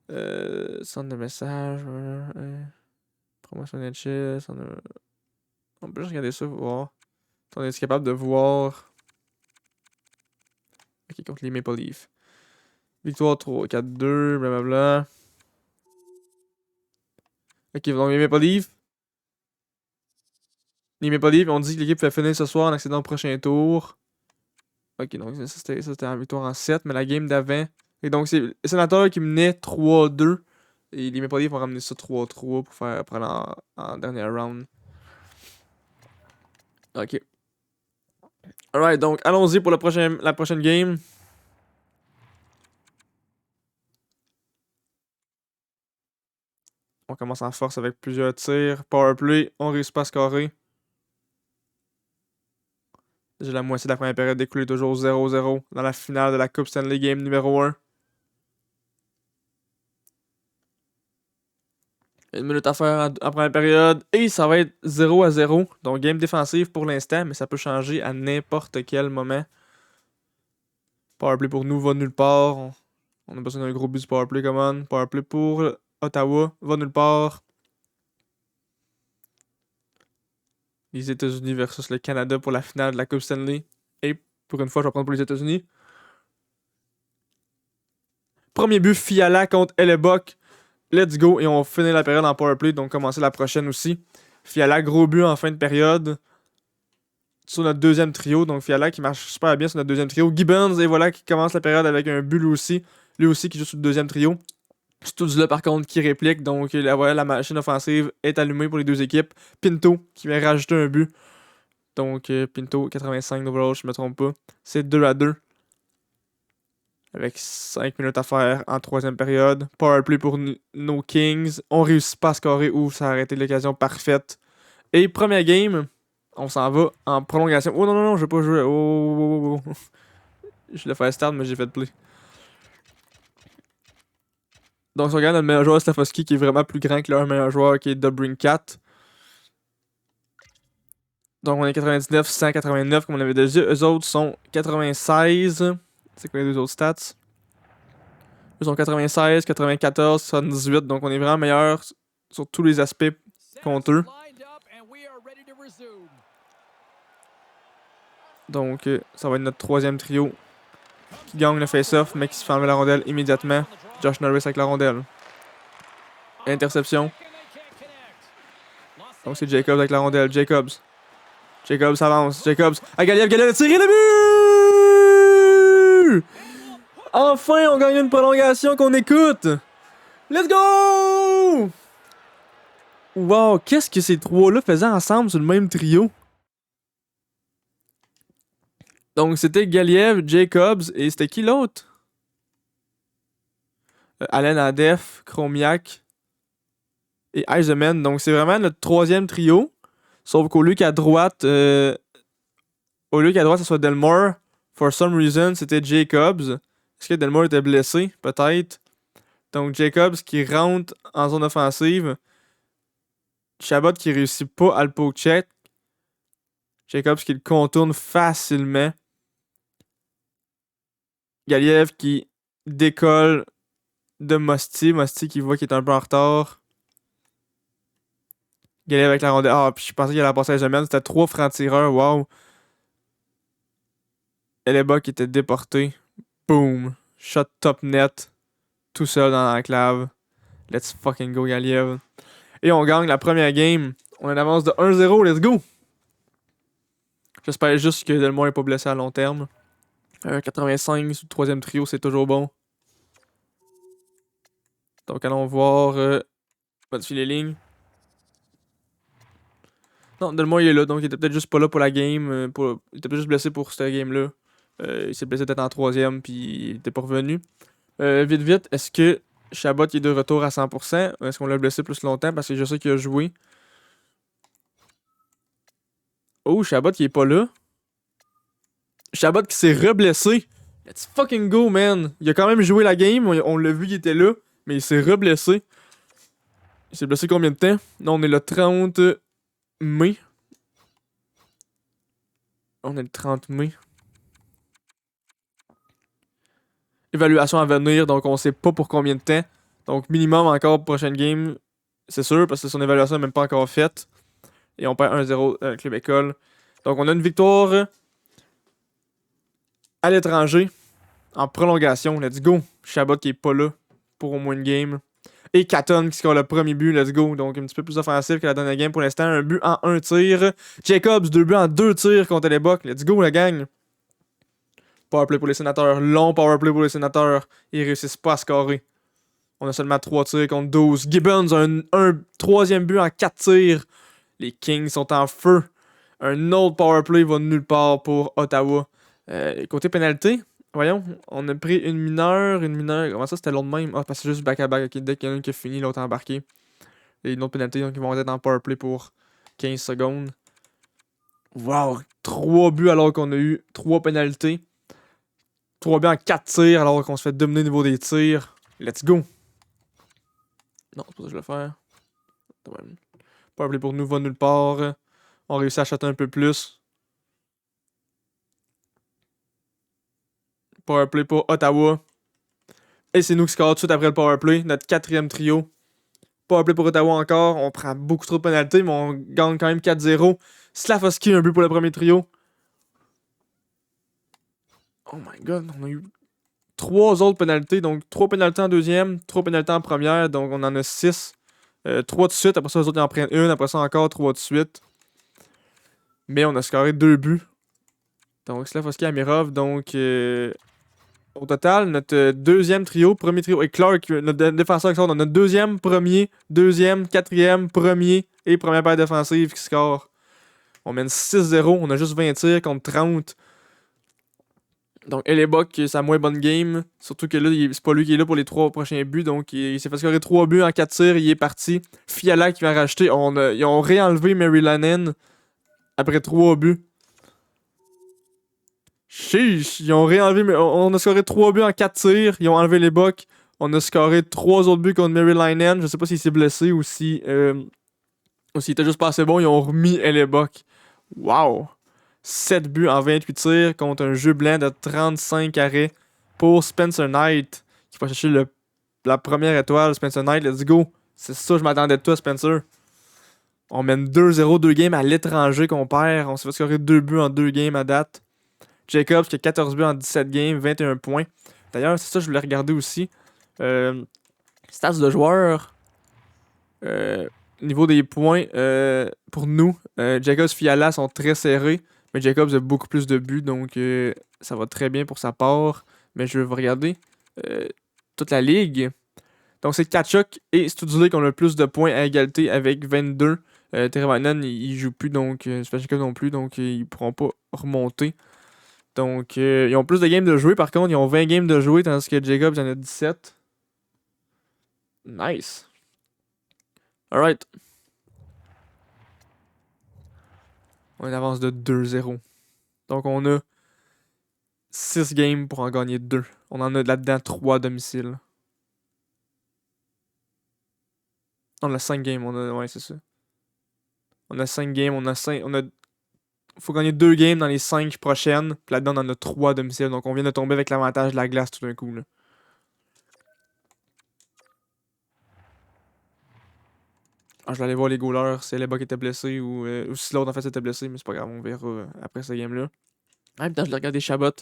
Centre de message. Promotion NHL. On peut juste regarder ça pour voir. Si on est capable de voir. Ok, contre les Maple Leafs. Victoire 3-4-2, blablabla. Ok, donc les Maple Leafs. Les Maple Leafs, on dit que l'équipe fait finir ce soir en accédant au prochain tour. Ok, donc ça c'était la victoire en 7, mais la game d'avant. Et donc c'est le sénateur qui menait 3-2. Et les Maple Leafs vont ramener ça 3-3 pour aller en dernier round. Ok. Alright, donc allons-y pour la prochaine game. On commence en force avec plusieurs tirs. Powerplay, on réussit pas à scorer. J'ai la moitié de la première période écoulée toujours 0-0 dans la finale de la Coupe Stanley Game numéro 1. Une minute à faire en première période. Et ça va être 0-0. Donc game défensive pour l'instant, mais ça peut changer à n'importe quel moment. Powerplay pour nous va nulle part. On a besoin d'un gros but du powerplay, come on. Powerplay pour Ottawa va nulle part. Les États-Unis versus le Canada pour la finale de la Coupe Stanley. Et pour une fois, je vais prendre pour les États-Unis. Premier but, Fiala contre Hellebuck. Let's go. Et on finit la période en powerplay, donc commencer la prochaine aussi. Fiala, gros but en fin de période. Sur notre deuxième trio. Donc Fiala qui marche super bien sur notre deuxième trio. Gibbons, et voilà, qui commence la période avec un but lui aussi. Lui aussi qui joue sur le deuxième trio. Studzla par contre qui réplique. Donc voilà, la machine offensive est allumée pour les deux équipes. Pinto qui vient rajouter un but. Donc Pinto 85 d'overall, je me trompe pas. C'est 2-2. Avec 5 minutes à faire en troisième période. Powerplay pour nos Kings. On réussit pas à scorer ou ça a arrêté l'occasion parfaite. Et première game, On s'en va en prolongation. Oh non, non, non, je vais pas jouer. Oh, oh, oh, oh. Je l'ai fait start, mais j'ai fait play. Donc, si on regarde notre meilleur joueur, Slafosky, qui est vraiment plus grand que leur meilleur joueur, qui est Dubrincat. Donc, on est 99, 189, comme on avait déjà dit. Eux autres sont 96. C'est quoi les deux autres stats? Eux sont 96, 94, 78. Donc, on est vraiment meilleur sur tous les aspects contre eux. Donc, ça va être notre troisième trio qui gagne le face-off, mais qui se fait enlever la rondelle immédiatement. Josh Norris avec la rondelle. Interception. Donc, c'est Jacobs avec la rondelle. Jacobs avance. Jacobs. Ah, Galiev a tiré le but! Enfin, on gagne une prolongation qu'on écoute! Let's go! Wow, qu'est-ce que ces trois-là faisaient ensemble sur le même trio? Donc, c'était Galiev, Jacobs, et c'était qui l'autre? Allen Adef, Chromiak et Eisenman. Donc, c'est vraiment notre troisième trio. Sauf qu'au lieu qu'à droite, ce soit Delmore, for some reason, c'était Jacobs. Est-ce que Delmore était blessé? Peut-être. Donc, Jacobs qui rentre en zone offensive. Chabot qui réussit pas à le poke check. Jacobs qui le contourne facilement. Galiev qui décolle de Musty. Musty qui voit qu'il est un peu en retard. Galiev avec la rondelle. Ah, puis je pensais qu'il allait passer à Jamel. C'était 3 francs-tireurs. Wow. Eleba qui était déporté. Boom. Shot top net. Tout seul dans l'enclave. Let's fucking go, Galiev. Et on gagne la première game. On a une avance de 1-0. Let's go. J'espère juste que Delmore n'est pas blessé à long terme. 85 sur le troisième trio, c'est toujours bon. Donc allons voir. Modifier les lignes. Non, Delmore il est là, donc il était peut-être juste pas là pour la game. Il était peut-être juste blessé pour cette game-là. Il s'est blessé peut-être en troisième, puis il était pas revenu. Vite, est-ce que Chabot est de retour à 100%? Est-ce qu'on l'a blessé plus longtemps? Parce que je sais qu'il a joué. Oh, Chabot qui est pas là. Chabot qui s'est reblessé. Let's fucking go, man. Il a quand même joué la game. On l'a vu, il était là. Mais il s'est reblessé. Il s'est blessé combien de temps? Non, on est le 30 mai. On est le 30 mai. Évaluation à venir, donc on sait pas pour combien de temps. Donc minimum encore prochaine game, c'est sûr, parce que son évaluation n'est même pas encore faite. Et on perd 1-0 avec Club École. Donc on a une victoire à l'étranger, en prolongation, let's go. Chabot qui est pas là pour au moins une game. Et Catton qui score le premier but, let's go. Donc un petit peu plus offensif que la dernière game pour l'instant. Un but en 1 tir. Jacobs, 2 buts en 2 tirs contre les Bucks. Let's go la gang. Powerplay pour les sénateurs. Long powerplay pour les sénateurs. Ils réussissent pas à scorer. On a seulement 3 tirs contre 12. Gibbons a un troisième but en 4 tirs. Les Kings sont en feu. Un autre powerplay va nulle part pour Ottawa. Côté pénalité, voyons, on a pris une mineure. Comment ça, c'était l'autre même? Ah, parce que c'est juste back-à-back. Okay. Dès qu'il y en a un qui a fini, l'autre a embarqué. Et une autre pénalité, donc ils vont être en powerplay pour 15 secondes. Wow, 3 buts alors qu'on a eu 3 pénalités. 3 buts en 4 tirs alors qu'on se fait dominer au niveau des tirs. Let's go. Non, c'est pas ça que je vais faire. Powerplay pour nous va nulle part. On réussit à acheter un peu plus. Powerplay pour Ottawa. Et c'est nous qui score tout de suite après le powerplay. Notre 4e trio. Powerplay pour Ottawa encore. On prend beaucoup trop de pénalités, mais on gagne quand même 4-0. Slafosky, un but pour le premier trio. Oh my god, on a eu 3 autres pénalités. Donc 3 pénalités en deuxième, 3 pénalités en première. Donc on en a 6. 3 de suite. Après ça, les autres ils en prennent une. Après ça, encore 3 de suite. Mais on a scoré 2 buts. Donc Slafosky, Amirov. Donc au total, notre deuxième trio, premier trio, et Clark, notre défenseur qui sort dans notre deuxième, premier, deuxième, quatrième, premier et première paire défensive qui score. On mène 6-0, on a juste 20 tirs contre 30. Donc Hellebuck, c'est sa moins bonne game. Surtout que là, c'est pas lui qui est là pour les 3 prochains buts. Donc il s'est fait scorer 3 buts en 4 tirs, il est parti. Fiala qui va racheter. Ils ont réenlevé Mary Lannon. Après 3 buts. Chiche, ils ont réenlevé, mais on a scoré 3 buts en 4 tirs. Ils ont enlevé les Bucks. On a scoré 3 autres buts contre Mary Linen. Je sais pas s'il s'est blessé ou s'il était juste pas assez bon. Ils ont remis les Bucks. Wow! 7 buts en 28 tirs contre un jeu blanc de 35 arrêts pour Spencer Knight qui va chercher la première étoile. Spencer Knight, let's go! C'est ça, je m'attendais de toi, Spencer. On mène 2-0, 2 games à l'étranger qu'on perd. On s'est fait scorer 2 buts en 2 games à date. Jacobs qui a 14 buts en 17 games, 21 points. D'ailleurs, c'est ça je voulais regarder aussi. Stats de joueurs. Niveau des points, pour nous, Jacobs et Fiala sont très serrés. Mais Jacobs a beaucoup plus de buts, donc ça va très bien pour sa part. Mais je vais regarder toute la ligue. Donc c'est Kachuk et Studley qui ont le plus de points à égalité avec 22. Teravainen, il joue plus, donc Svechnikov non plus, donc ils pourront pas remonter. Donc ils ont plus de games de jouer, par contre, ils ont 20 games de jouer, tandis que Jacobs en a 17. Nice. Alright. On avance de 2-0. Donc on a 6 games pour en gagner 2. On en a là-dedans 3 à domicile. On a 5 games, ouais, c'est ça. On a 5 games, faut gagner 2 games dans les 5 prochaines. Puis là-dedans, on en a 3 à domicile. Donc on vient de tomber avec l'avantage de la glace tout d'un coup. Là. Ah, je vais aller voir les goalers si Leba qui était blessé ou si l'autre en fait était blessé, mais c'est pas grave, on verra après ce game-là. En même temps, je vais regarder Chabot.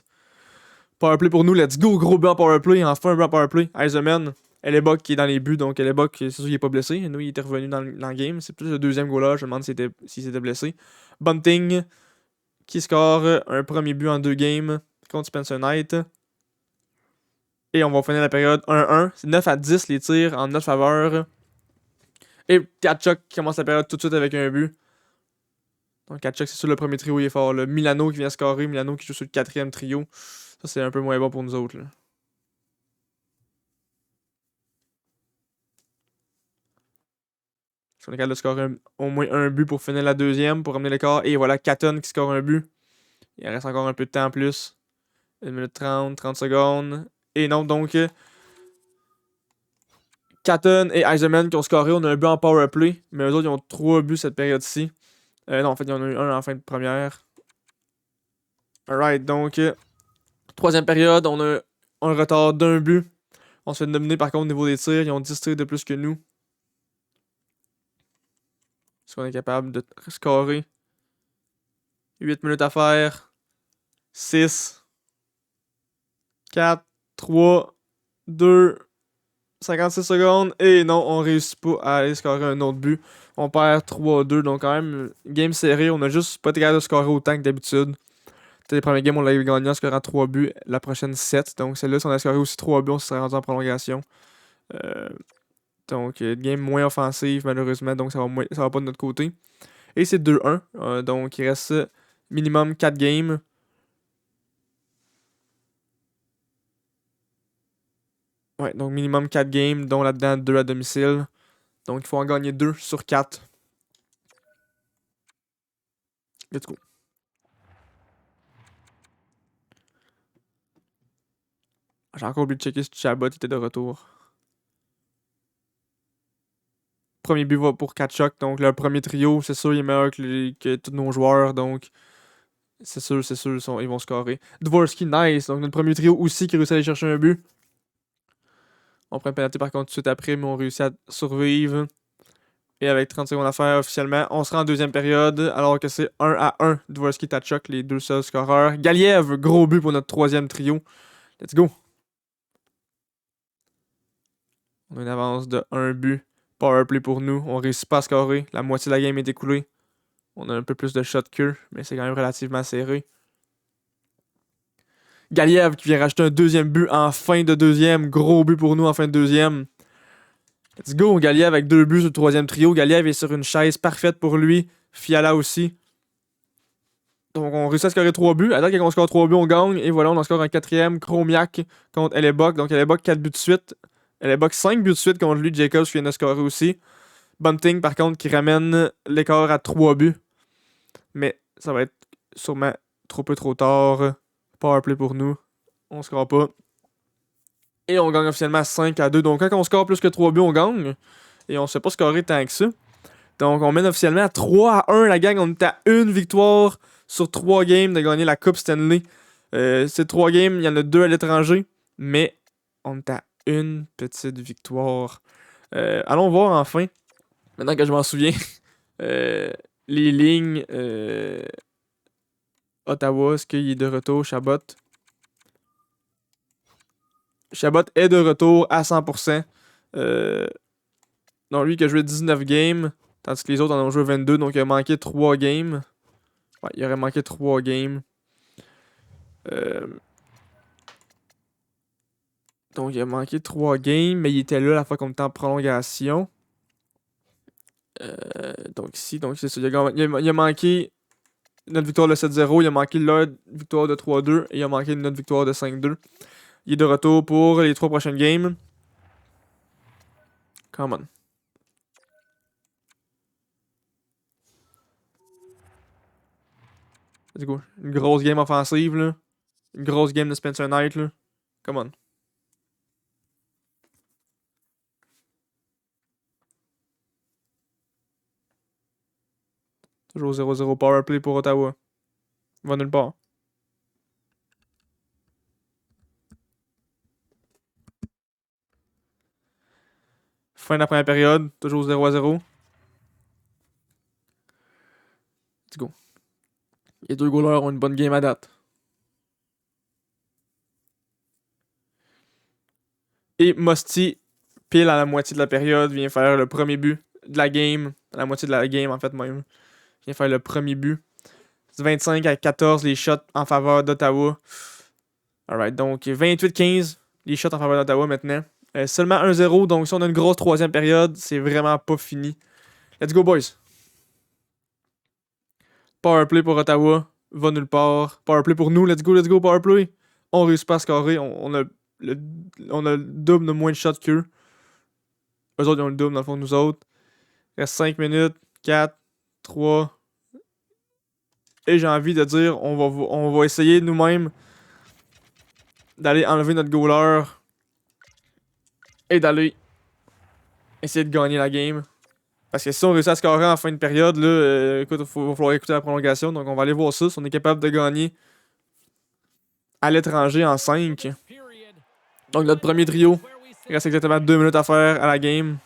Powerplay pour nous, let's go, gros but en powerplay, enfin un but en powerplay. Eisenman, Leba qui est dans les buts, donc Leba, c'est sûr qu'il est pas blessé. Nous, il était revenu dans le game. C'est plus le deuxième goaler, je me demande s'il s'était blessé. Bunting qui score un premier but en 2 games contre Spencer Knight. Et on va finir la période 1-1. C'est 9 à 10 les tirs en notre faveur. Et Kachuk qui commence la période tout de suite avec un but. Donc Kachuk, c'est sur le premier trio, il est fort. Là. Milano qui vient scorer, Milano qui joue sur le 4e trio. Ça, c'est un peu moins bon pour nous autres. Là. Si on est capable de scorer au moins un but pour finir la deuxième, pour ramener l'écart. Et voilà, Catton qui score un but. Il reste encore un peu de temps en plus. 1 minute 30, 30 secondes. Et non, donc... Catton et Eisenman qui ont scoré, on a un but en power play, mais eux autres ils ont 3 buts cette période-ci. Non, en fait, il y en a eu un en fin de première. Alright, donc, troisième période, on a un retard d'un but. On se fait dominer par contre au niveau des tirs, ils ont 10 tirs de plus que nous. Est-ce qu'on est capable de scorer? 8 minutes à faire. 6, 4, 3, 2, 56 secondes. Et non, on réussit pas à aller scorer un autre but. On perd 3-2. Donc, quand même, game serré. On a juste pas été capable de scorer autant que d'habitude. Les premiers games, on l'avait gagné en scorant 3 buts. La prochaine 7. Donc, celle-là, si on a scoré aussi 3 buts, on serait rendu en prolongation. Donc, game moins offensive, malheureusement. Donc, ça va pas de notre côté. Et c'est 2-1. Donc, il reste minimum 4 games. Ouais, donc minimum 4 games, dont là-dedans 2 à domicile. Donc il faut en gagner 2 sur 4. Let's go. J'ai encore oublié de checker si Chabot était de retour. Premier but va pour Kachuk, donc le premier trio, c'est sûr, il est meilleur que tous nos joueurs, donc c'est sûr, ils vont scorer. Dvorsky, nice, donc notre premier trio aussi qui réussit à aller chercher un but. On prend une pénalité par contre tout de suite après, mais on réussit à survivre. Et avec 30 secondes à faire officiellement, on sera en deuxième période, alors que c'est 1-1. Dvorsky, Kachuk, les deux seuls scoreurs. Galiev, gros but pour notre troisième trio. Let's go. On a une avance de 1 but. Powerplay pour nous. On réussit pas à scorer. La moitié de la game est écoulée. On a un peu plus de shots qu'eux, mais c'est quand même relativement serré. Galiev qui vient rajouter un deuxième but en fin de deuxième. Gros but pour nous en fin de deuxième. Let's go. Galiev avec 2 buts sur le troisième trio. Galiev est sur une chaise parfaite pour lui. Fiala aussi. Donc on réussit à scorer 3 buts. À date, quand on score 3 buts, on gagne. Et voilà, on en score un quatrième. Chromiak contre Hellebuck. Donc Hellebuck 4 buts de suite. Hellebuck 5 buts de suite contre lui. Jacobs qui vient de scorer aussi. Bunting par contre qui ramène l'écart à 3 buts. Mais ça va être sûrement trop peu trop tard. Powerplay pour nous. On score pas. Et on gagne officiellement 5-2. Donc quand on score plus que 3 buts, on gagne. Et on se fait pas scorer tant que ça. Donc on mène officiellement à 3-1 la gang. On est à une victoire sur 3 games de gagner la Coupe Stanley. Ces 3 games, il y en a 2 à l'étranger. Mais on est à une petite victoire. Allons voir enfin. Maintenant que je m'en souviens. Les lignes. Ottawa, est-ce qu'il est de retour? Chabot. Chabot est de retour à 100%. Non, lui qui a joué 19 games. Tandis que les autres en ont joué 22. Donc il a manqué 3 games. Ouais, il aurait manqué 3 games. Donc il a manqué 3 games. Mais il était là la fois qu'on était en prolongation. Donc ici, donc c'est ça. Il a manqué notre victoire de 7-0. Il a manqué leur victoire de 3-2. Et il a manqué notre victoire de 5-2. Il est de retour pour les 3 prochaines games. Come on. Let's go. Une grosse game offensive, là. Une grosse game de Spencer Knight, là. Come on. Toujours 0-0 powerplay pour Ottawa. Il va nulle part. Fin de la première période. Toujours 0-0. Let's go. Les 2 goalers ont une bonne game à date. Et Musty, pile à la moitié de la période, vient faire le premier but de la game. À la moitié de la game, en fait, même. Vient faire le premier but. 25-14 les shots en faveur d'Ottawa. Alright, donc 28-15 les shots en faveur d'Ottawa maintenant. Seulement 1-0, donc si on a une grosse troisième période, c'est vraiment pas fini. Let's go, boys. Powerplay pour Ottawa, va nulle part. Powerplay pour nous, let's go, powerplay. On réussit pas à scorer, on a le double de moins de shots qu'eux. Eux autres, ils ont le double dans le fond de nous autres. Il reste 5 minutes, 4, 3. Et j'ai envie de dire, on va essayer nous-mêmes d'aller enlever notre goaler et d'aller essayer de gagner la game. Parce que si on réussit à scorer en fin de période, là, écoute, il va falloir écouter la prolongation. Donc on va aller voir ça. Si on est capable de gagner à l'étranger en 5. Donc notre premier trio. Il reste exactement 2 minutes à faire à la game.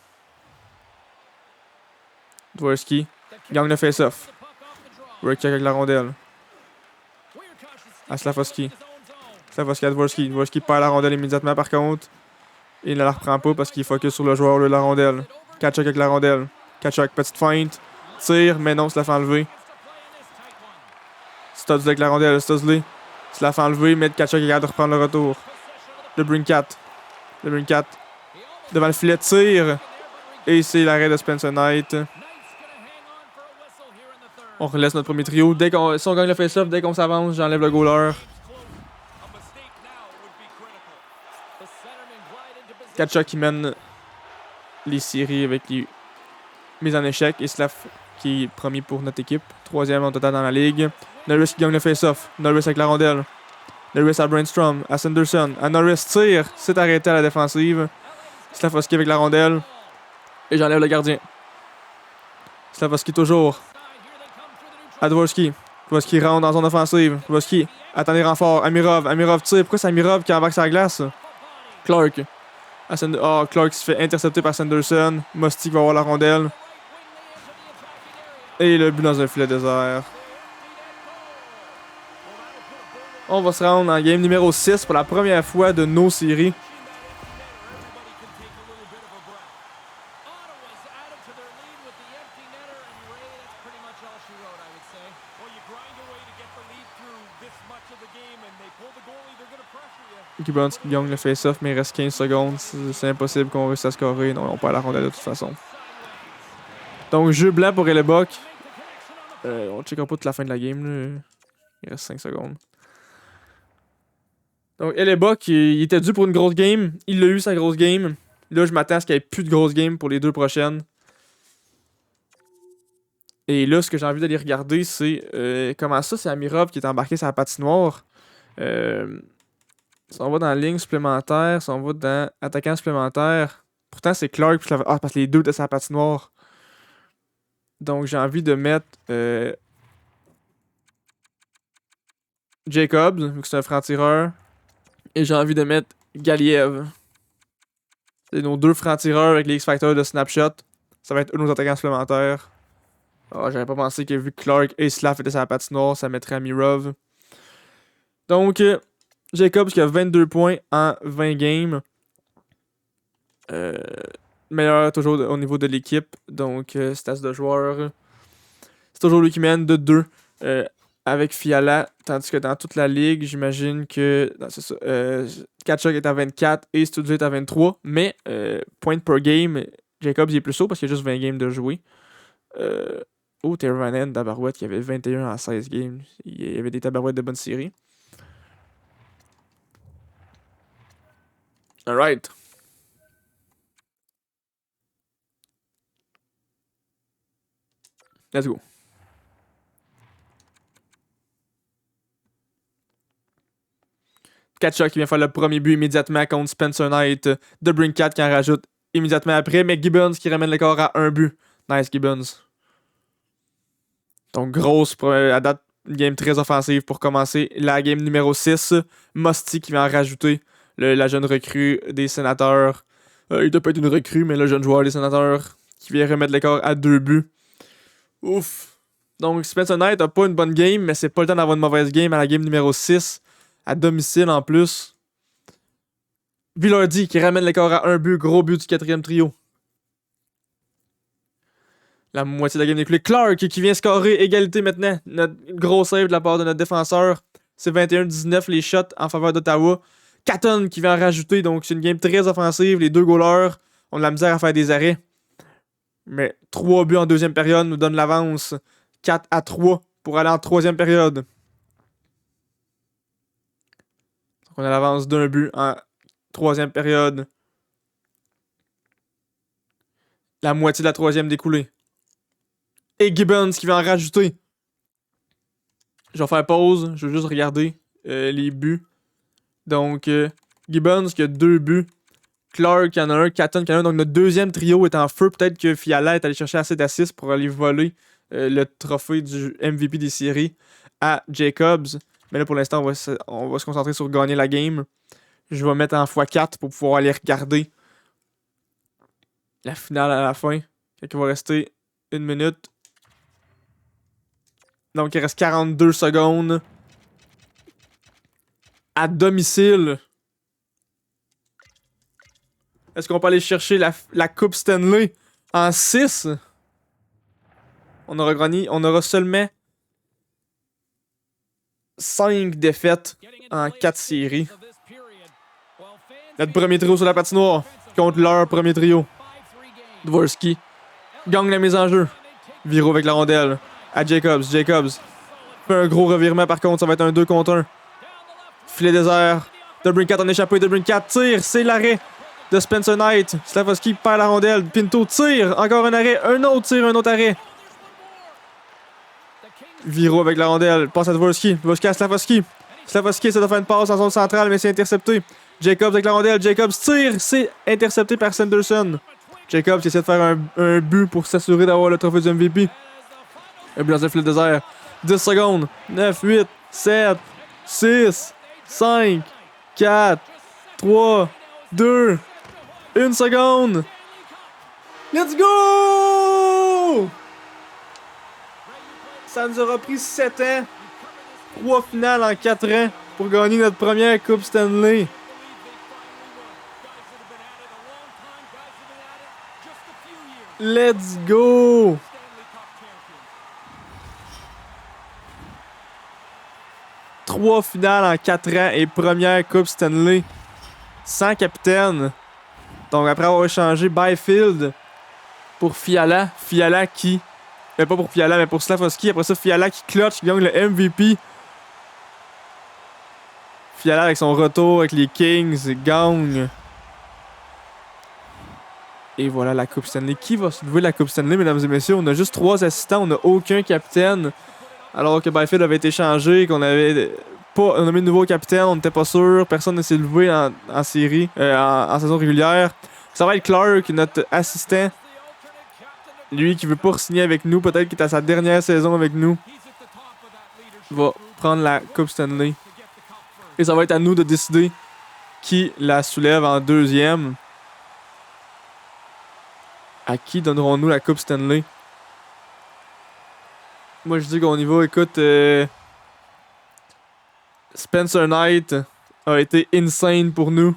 Dvorsky gagne le face-off. Work avec la rondelle. À Slafosky. Slafosky à Dvorsky. Dvorsky perd la rondelle immédiatement par contre. Et il ne la reprend pas parce qu'il focus sur le joueur de la rondelle. Kachuk avec la rondelle. Kachuk, petite feinte. Tire, mais non, se la fait enlever. Studsley avec la rondelle. Studsley se la fait enlever, mais Kachuk est capable de reprendre le retour. Le Brinkat. Devant le filet, tire. Et c'est l'arrêt de Spencer Knight. On relaisse notre premier trio. Si on gagne le face-off, dès qu'on s'avance, j'enlève le goaler. Kachuk qui mène les séries avec les mises en échec. Et Slav qui est premier pour notre équipe. 3e en total dans la ligue. Norris qui gagne le face-off. Norris avec la rondelle. Norris à Brainstorm, à Sanderson. À Norris tire. C'est arrêté à la défensive. Slafosky avec la rondelle. Et j'enlève le gardien. Slafosky toujours. À Dvorsky. Dvorsky rentre dans zone offensive. Dvorsky attend les renforts. Amirov tire. Pourquoi c'est Amirov qui embarque sur la glace? Clark. Clark se fait intercepter par Sanderson. Musty va avoir la rondelle. Et le but dans un filet désert. On va se rendre en game numéro 6 pour la première fois de nos séries. Gibbons qui gagne le face-off, mais il reste 15 secondes. C'est impossible qu'on réussisse à scorer. Non, on perd la rondelle de toute façon. Donc, jeu blanc pour Hellebuck. On checkera pas toute la fin de la game. Là. Il reste 5 secondes. Donc, Hellebuck, il était dû pour une grosse game. Il a eu sa grosse game. Là, je m'attends à ce qu'il n'y ait plus de grosse game pour les 2 prochaines. Et là, ce que j'ai envie d'aller regarder, c'est comment ça, c'est Amirov qui est embarqué sur la patinoire. Si on va dans ligne supplémentaire, si on va dans attaquant supplémentaire, pourtant c'est Clark, parce que les deux étaient sur la patinoire. Donc j'ai envie de mettre Jacobs, vu que c'est un franc-tireur. Et j'ai envie de mettre Galiev. C'est nos deux francs-tireurs avec les X-Factors de Snapshot. Ça va être eux nos attaquants supplémentaires. J'avais pas pensé que vu que Clark et Slav étaient sur la patinoire, ça mettrait Amirov. Donc, Jacobs qui a 22 points en 20 games. Meilleur toujours au niveau de l'équipe. Donc, stats de joueur. C'est toujours lui qui mène de 2 avec Fiala. Tandis que dans toute la ligue, j'imagine que c'est ça, Kachuk est à 24 et Studio est à 23. Mais point per game, Jacobs il est plus haut parce qu'il y a juste 20 games de jouer. Tervanen, Tabarouette qui avait 21 en 16 games. Il y avait des Tabarouettes de bonne série. Alright. Let's go. Kachuk qui vient faire le premier but immédiatement contre Spencer Knight. DeBrincat qui en rajoute immédiatement après. Mais Gibbons qui ramène le corps à un but. Nice Gibbons. Donc grosse à date, une game très offensive pour commencer la game numéro 6. Musty qui vient en rajouter. La jeune recrue des Sénateurs. Il doit pas être une recrue, mais le jeune joueur des Sénateurs qui vient remettre le corps à 2 buts. Ouf. Donc Spencer Knight a pas une bonne game, mais c'est pas le temps d'avoir une mauvaise game à la game numéro 6. À domicile en plus. Villardi qui ramène le corps à 1 but. Gros but du 4e trio. La moitié de la game écoulée. Clark qui vient scorer. Égalité maintenant. Notre gros save de la part de notre défenseur. C'est 21-19 les shots en faveur d'Ottawa. Catton qui vient en rajouter. Donc c'est une game très offensive. Les deux goalers ont de la misère à faire des arrêts. Mais 3 buts en deuxième période nous donnent l'avance. 4-3 pour aller en troisième période. Donc on a l'avance d'un but en troisième période. La moitié de la troisième découlée. Et Gibbons qui vient en rajouter. Je vais faire pause. Je vais juste regarder les buts. Donc, Gibbons qui a 2 buts. Clark qui en a un. Catton qui en a un. Donc, notre deuxième trio est en feu. Peut-être que Fiala est allé chercher assez d'assists pour aller voler le trophée du MVP des séries à Jacobs. Mais là, pour l'instant, on va se concentrer sur gagner la game. Je vais mettre en x4 pour pouvoir aller regarder la finale à la fin. Il va rester 1 minute. Donc, il reste 42 secondes. À domicile. Est-ce qu'on peut aller chercher la Coupe Stanley en 6? On aura seulement 5 défaites en 4 séries. Notre premier trio sur la patinoire contre leur premier trio. Dvorsky gagne la mise en jeu. Viro avec la rondelle à Jacobs. Jacobs fait un gros revirement par contre. Ça va être un 2 contre 1. Filet désert. DeBrincat en échappé. DeBrincat tire. C'est l'arrêt de Spencer Knight. Slavkovski perd la rondelle. Pinto tire. Encore un arrêt. Un autre tire. Un autre arrêt. Viro avec la rondelle. Passe à Dvorsky. Dvorsky à Slavkovski. Slavkovski essaie de faire une passe en zone centrale, mais c'est intercepté. Jacobs avec la rondelle. Jacobs tire. C'est intercepté par Sanderson. Jacobs essaie de faire un but pour s'assurer d'avoir le trophée du MVP. Un but dans un filet désert. 10 secondes. 9, 8, 7, 6, 5, 4, 3, 2, 1 seconde. Let's go! Ça nous aura pris 7 ans. 3 finales en 4 ans pour gagner notre première Coupe Stanley. Let's go! Trois finales en 4 ans et première Coupe Stanley. Sans capitaine. Donc après avoir échangé Byfield pour Fiala. Fiala qui... pas pour Fiala, mais pour Slavkovski. Après ça, Fiala qui clutch, qui gagne le MVP. Fiala avec son retour avec les Kings gagne Et voilà la Coupe Stanley. Qui va soulever la Coupe Stanley, mesdames et messieurs? On a juste 3 assistants, on n'a aucun capitaine. Alors que Byfield avait été changé, qu'on avait pas nommé de nouveau capitaine, on n'était pas sûr, personne ne s'est levé en série, en saison régulière. Ça va être Clark, notre assistant. Lui qui veut pas signer avec nous, peut-être qu'il est à sa dernière saison avec nous. Va prendre la Coupe Stanley. Et ça va être à nous de décider qui la soulève en deuxième. À qui donnerons-nous la Coupe Stanley? Moi, je dis qu'on y va. Écoute, Spencer Knight a été insane pour nous.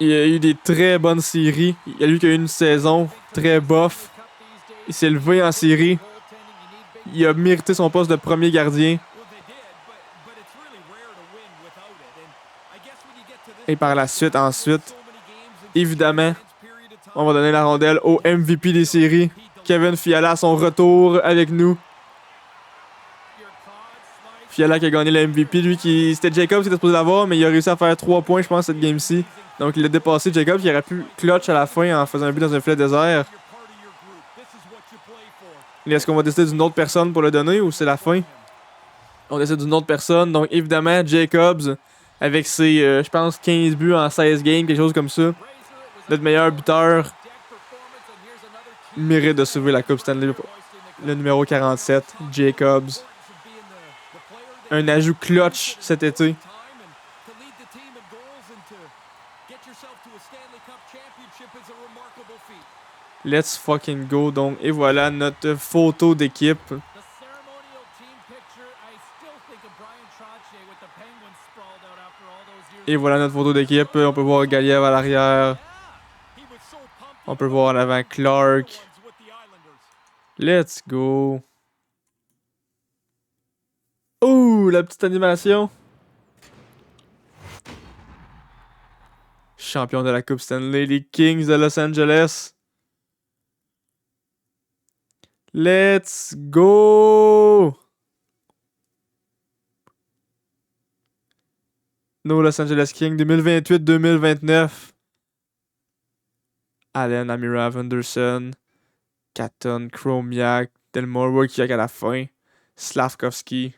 Il a eu des très bonnes séries. Il a eu une saison très bof. Il s'est levé en série. Il a mérité son poste de premier gardien. Et par la suite, ensuite, évidemment, on va donner la rondelle au MVP des séries. Kevin Fiala à son retour avec nous. Fiala qui a gagné le MVP. Lui, c'était Jacobs qui était supposé l'avoir, mais il a réussi à faire 3 points, je pense, cette game-ci. Donc il a dépassé Jacobs qui aurait pu clutch à la fin en faisant un but dans un filet désert. Est-ce qu'on va décider d'une autre personne pour le donner ou c'est la fin? On décide d'une autre personne. Donc évidemment, Jacobs, avec ses, je pense, 15 buts en 16 games, quelque chose comme ça. Notre meilleur buteur mérite de sauver la Coupe Stanley. Le numéro 47, Jacobs. Un ajout clutch cet été. Let's fucking go. Donc, et voilà notre photo d'équipe. Et voilà notre photo d'équipe. On peut voir Galiev à l'arrière. On peut voir en avant Clark. Let's go. Oh, la petite animation. Champion de la Coupe Stanley, les Kings de Los Angeles. Let's go. Nos Los Angeles Kings 2028-2029. Allen, Amirov, Anderson, Catton, Chromiak, Delmore, Workiak à la fin. Slavkovski.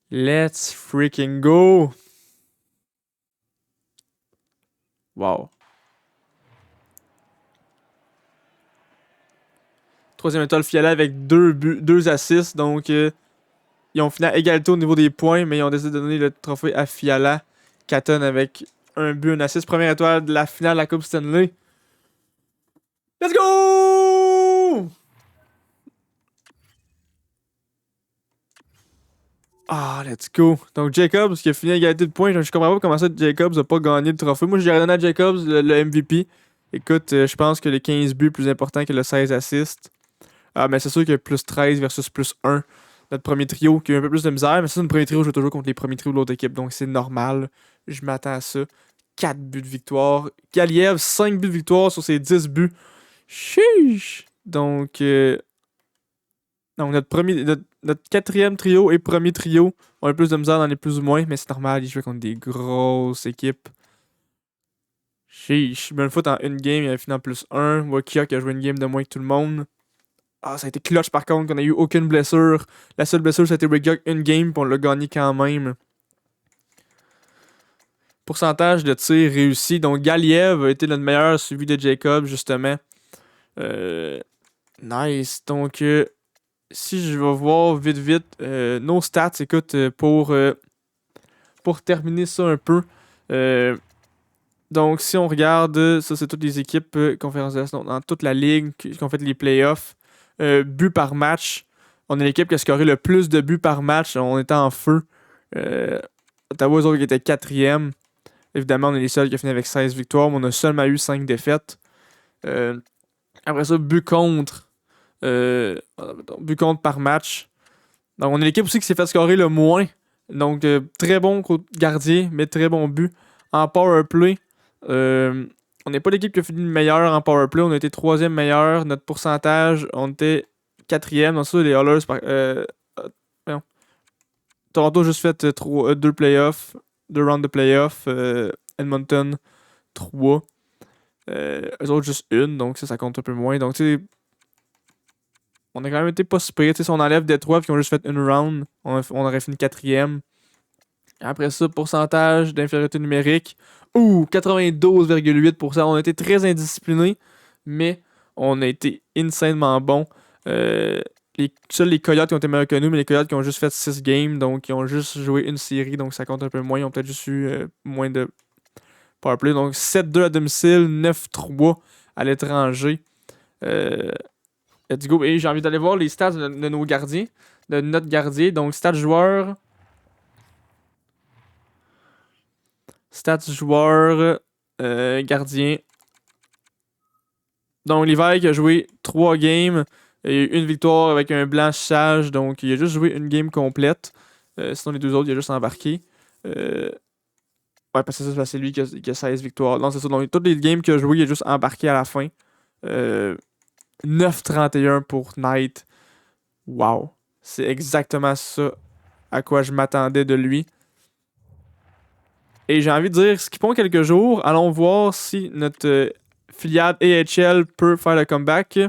Let's freaking go! Wow. Troisième étoile Fiala avec 2 assists. Donc, ils ont fini à égalité au niveau des points, mais ils ont décidé de donner le trophée à Fiala. Catton avec un but, un assist. Première étoile de la finale de la Coupe Stanley. Let's go! Ah, let's go. Donc, Jacobs qui a fini à égalité de points. Je comprends pas comment ça Jacobs a pas gagné le trophée. Moi, j'ai donné à Jacobs le MVP. Écoute, je pense que les 15 buts plus importants que le 16 assists. Ah, mais c'est sûr que plus 13 versus plus 1. Notre premier trio qui a un peu plus de misère. Mais ça, notre premier trio, je joue toujours contre les premiers trios de l'autre équipe. Donc, c'est normal. Je m'attends à ça. 4 buts de victoire. Galiev, 5 buts de victoire sur ses 10 buts. Chiche! Donc, notre quatrième trio et premier trio ont un peu plus de misère dans les plus ou moins, mais c'est normal, ils jouent contre des grosses équipes. Chiche. Ben, une fois en une game, il a fini en plus 1. Wokia qui a joué une game de moins que tout le monde. Ah, ça a été clutch par contre, qu'on a eu aucune blessure. La seule blessure, ça a été Rick une game, puis on l'a gagné quand même. Pourcentage de tir réussi. Donc, Galiev a été notre meilleur, suivi de Jacob, justement. Nice. Donc, si je vais voir vite, nos stats, écoute, pour terminer ça un peu. Donc, si on regarde, ça, c'est toutes les équipes conférences dans toute la ligue qui ont fait les playoffs. Buts par match. On est l'équipe qui a scoré le plus de buts par match. On était en feu. Ottawa, eux autres, qui étaient 4e. Évidemment, on est les seuls qui ont fini avec 16 victoires, mais on a seulement eu 5 défaites. Après ça, but contre par match. Donc, on est l'équipe aussi qui s'est fait scorer le moins. Donc, très bon gardien, mais très bon but. En power play, on n'est pas l'équipe qui a fini le meilleur en power play. On a été 3e meilleur. Notre pourcentage, on était 4e. Dans ça, les Oilers, Toronto a juste fait 2 playoffs, 2 rounds de playoffs. Edmonton, 3. Eux autres, juste une, donc ça compte un peu moins. Donc, tu sais, on a quand même été pas super. Si on enlève Détroit qui ont juste fait une round, on aurait fini 4e. Après ça, pourcentage d'infériorité numérique. 92,8%. On a été très indisciplinés, mais on a été insanement bons. Seuls les Coyotes qui ont été meilleurs que nous, mais les Coyotes qui ont juste fait 6 games, donc ils ont juste joué une série, donc ça compte un peu moins. Ils ont peut-être juste eu moins de powerplay. Donc 7-2 à domicile, 9-3 à l'étranger. Let's go. Et j'ai envie d'aller voir les stats de nos gardiens, de notre gardien. Donc stats joueurs. Gardien. Donc l'hiver qui a joué 3 games. Il y a eu une victoire avec un blanchissage. Donc il a juste joué une game complète. Sinon les deux autres, il a juste embarqué. Ouais, parce que c'est lui qui a 16 victoires. Non, c'est ça. Donc toutes les games qu'il a joué, il a juste embarqué à la fin. 9-31 pour Knight. Wow. C'est exactement ça à quoi je m'attendais de lui. Et j'ai envie de dire, skippons quelques jours. Allons voir si notre filiale AHL peut faire le comeback.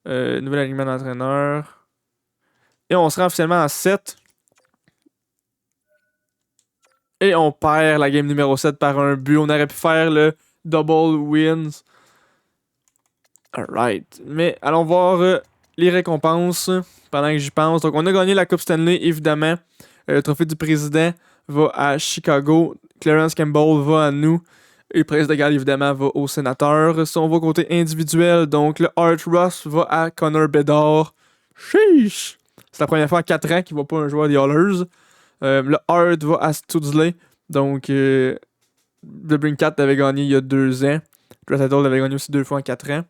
Nouvel alignement d'entraîneur. Et on se rend officiellement à 7. Et on perd la game numéro 7 par un but. On aurait pu faire le double wins. Alright. Mais allons voir les récompenses pendant que j'y pense. Donc on a gagné la Coupe Stanley, évidemment. Le trophée du président va à Chicago. Clarence Campbell va à nous. Et le Prince de Galles, évidemment, va au sénateur. Si on va côté individuel, donc le Art Ross va à Connor Bedard. Chiche! C'est la première fois en 4 ans qu'il ne va pas un joueur des Oilers. Le Art va à Studsley. Donc, le Brinkat l'avait gagné il y a 2 ans. Draisaitl l'avait gagné aussi 2 fois en 4 ans.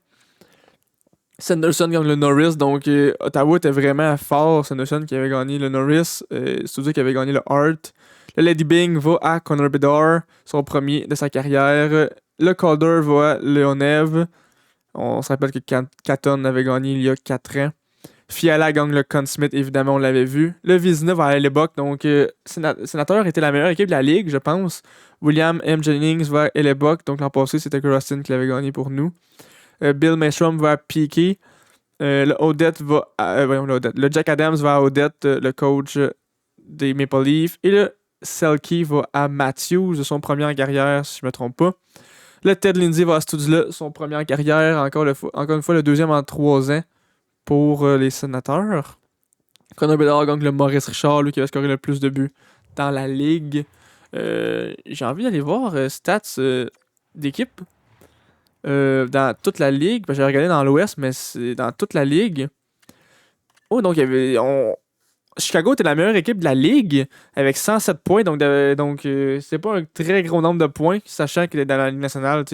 Sanderson gagne le Norris. Donc, Ottawa était vraiment fort. Sanderson qui avait gagné le Norris. Studio qui avait gagné le Hart. Le Lady Bing va à Connor Bedard, son premier de sa carrière. Le Calder va à Leonev. On se rappelle que Catton avait gagné il y a 4 ans. Fiala gagne le Conn Smith, évidemment, on l'avait vu. Le Vizina va à Hellebuck. Donc, Sénateur était la meilleure équipe de la ligue, je pense. William M. Jennings va à Hellebuck. Donc, l'an passé, c'était Rustin qui l'avait gagné pour nous. Bill Maestrom va à Peaky. Le Odette va à, le Jack Adams va à Odette, le coach des Maple Leafs. Et le Selke va à Matthews, son premier en carrière, si je ne me trompe pas. Le Ted Lindsay va à Studula, son premier en carrière. Encore une fois, le deuxième en 3 ans pour les Sénateurs. Connor Bedard gagne le Maurice Richard, lui qui va scorer le plus de buts dans la ligue. J'ai envie d'aller voir stats d'équipe. Dans toute la ligue. J'ai regardé dans l'Ouest, mais c'est dans toute la ligue. Oh, donc il y avait. Chicago était la meilleure équipe de la ligue avec 107 points. Donc c'est pas un très gros nombre de points, sachant que dans la Ligue nationale,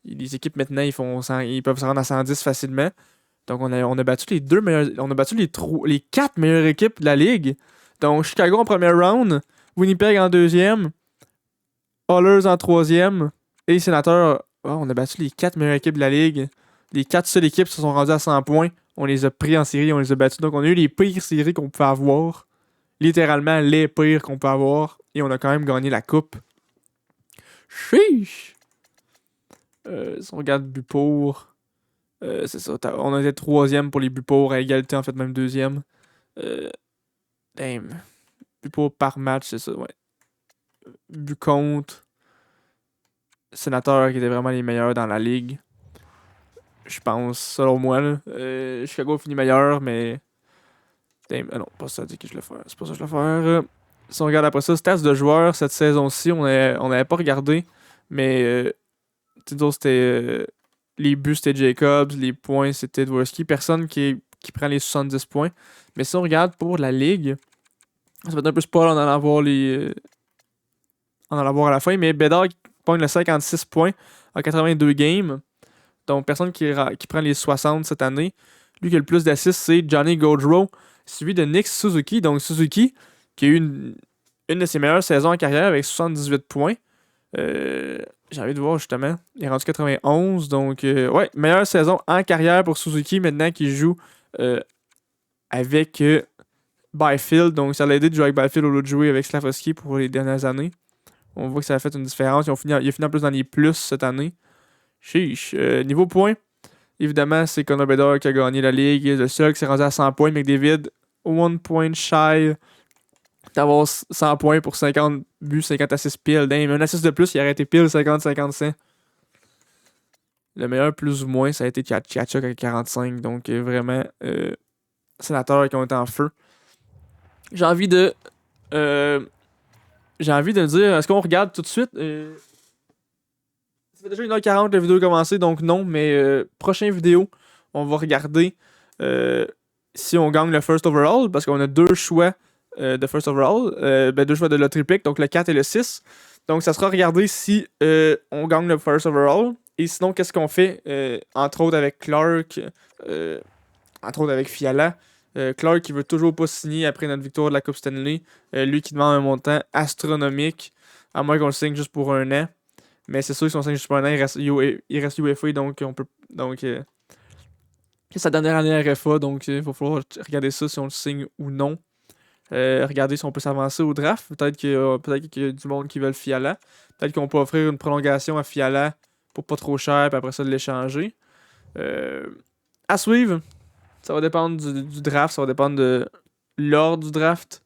les équipes maintenant ils peuvent se rendre à 110 facilement. Donc on a battu les 2 meilleures. On a battu les 4 meilleures équipes de la ligue. Donc Chicago en premier round, Winnipeg en 2e, Oilers en 3e et Sénateurs. On a battu les 4 meilleures équipes de la ligue. Les 4 seules équipes se sont rendues à 100 points. On les a pris en série, on les a battus. Donc on a eu les pires séries qu'on pouvait avoir. Littéralement les pires qu'on peut avoir. Et on a quand même gagné la coupe. Chiche! Si on regarde but pour. C'est ça. On a été 3e pour les buts pour, à égalité en fait, même 2e. Damn. But pour par match, c'est ça, ouais. But contre. Sénateurs qui étaient vraiment les meilleurs dans la ligue. Je pense, selon moi. Là. Chicago a fini meilleur, mais. Damn. Non, pas ça dit que je vais le faire. C'est pas ça que je vais faire. Si on regarde après ça, stats de joueurs cette saison-ci, on n'avait pas regardé. Mais. C'était. Les buts, c'était Jacobs. Les points, c'était Dvorsky. Personne qui prend les 70 points. Mais si on regarde pour la ligue, ça va être un peu spoil en allant voir en allant voir à la fin. Mais Bedard pogne le 56 points en 82 games. Donc, personne qui prend les 60 cette année. Lui qui a le plus d'assists, c'est Johnny Gaudreau, suivi de Nick Suzuki. Donc, Suzuki, qui a eu une de ses meilleures saisons en carrière avec 78 points. J'ai envie de voir justement. Il est rendu 91. Donc, ouais, meilleure saison en carrière pour Suzuki maintenant qu'il joue avec Byfield. Donc, ça l'a aidé de jouer avec Byfield au lieu de jouer avec Slafkovsky pour les dernières années. On voit que ça a fait une différence. Il a fini en plus dans les plus cette année. Chiche. Niveau points, évidemment, c'est Connor Bedard qui a gagné la ligue. Le seul qui s'est rendu à 100 points. McDavid, 1 point shy d'avoir 100 points pour 50 buts, 50 assists pile. Damn, un assist de plus, il aurait été pile 50-50-100. Le meilleur plus ou moins, ça a été Tchatchuk avec 45. Donc vraiment, sénateurs qui ont été en feu. J'ai envie de dire, est-ce qu'on regarde tout de suite? Ça fait déjà 1h40 la vidéo est commencée, donc non, mais prochaine vidéo, on va regarder si on gagne le first overall, parce qu'on a deux choix de first overall, deux choix de lottery pick, donc le 4 et le 6. Donc ça sera regarder si on gagne le first overall, et sinon qu'est-ce qu'on fait, entre autres avec Clark, entre autres avec Fiala. Clark qui veut toujours pas signer après notre victoire de la Coupe Stanley. Lui qui demande un montant astronomique, à moins qu'on le signe juste pour un an. Mais c'est sûr que si on signe juste pour un an, il reste UFA, donc on peut. Donc c'est sa dernière année à RFA, donc il va falloir regarder ça si on le signe ou non. Regarder si on peut s'avancer au draft. Peut-être qu'il y a du monde qui veut le Fiala. Peut-être qu'on peut offrir une prolongation à Fiala pour pas trop cher, puis après ça de l'échanger. À suivre. Ça va dépendre du draft, ça va dépendre de l'ordre du draft.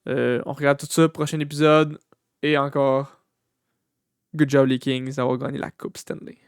On regarde tout ça, prochain épisode. Et encore, good job les Kings d'avoir gagné la Coupe Stanley.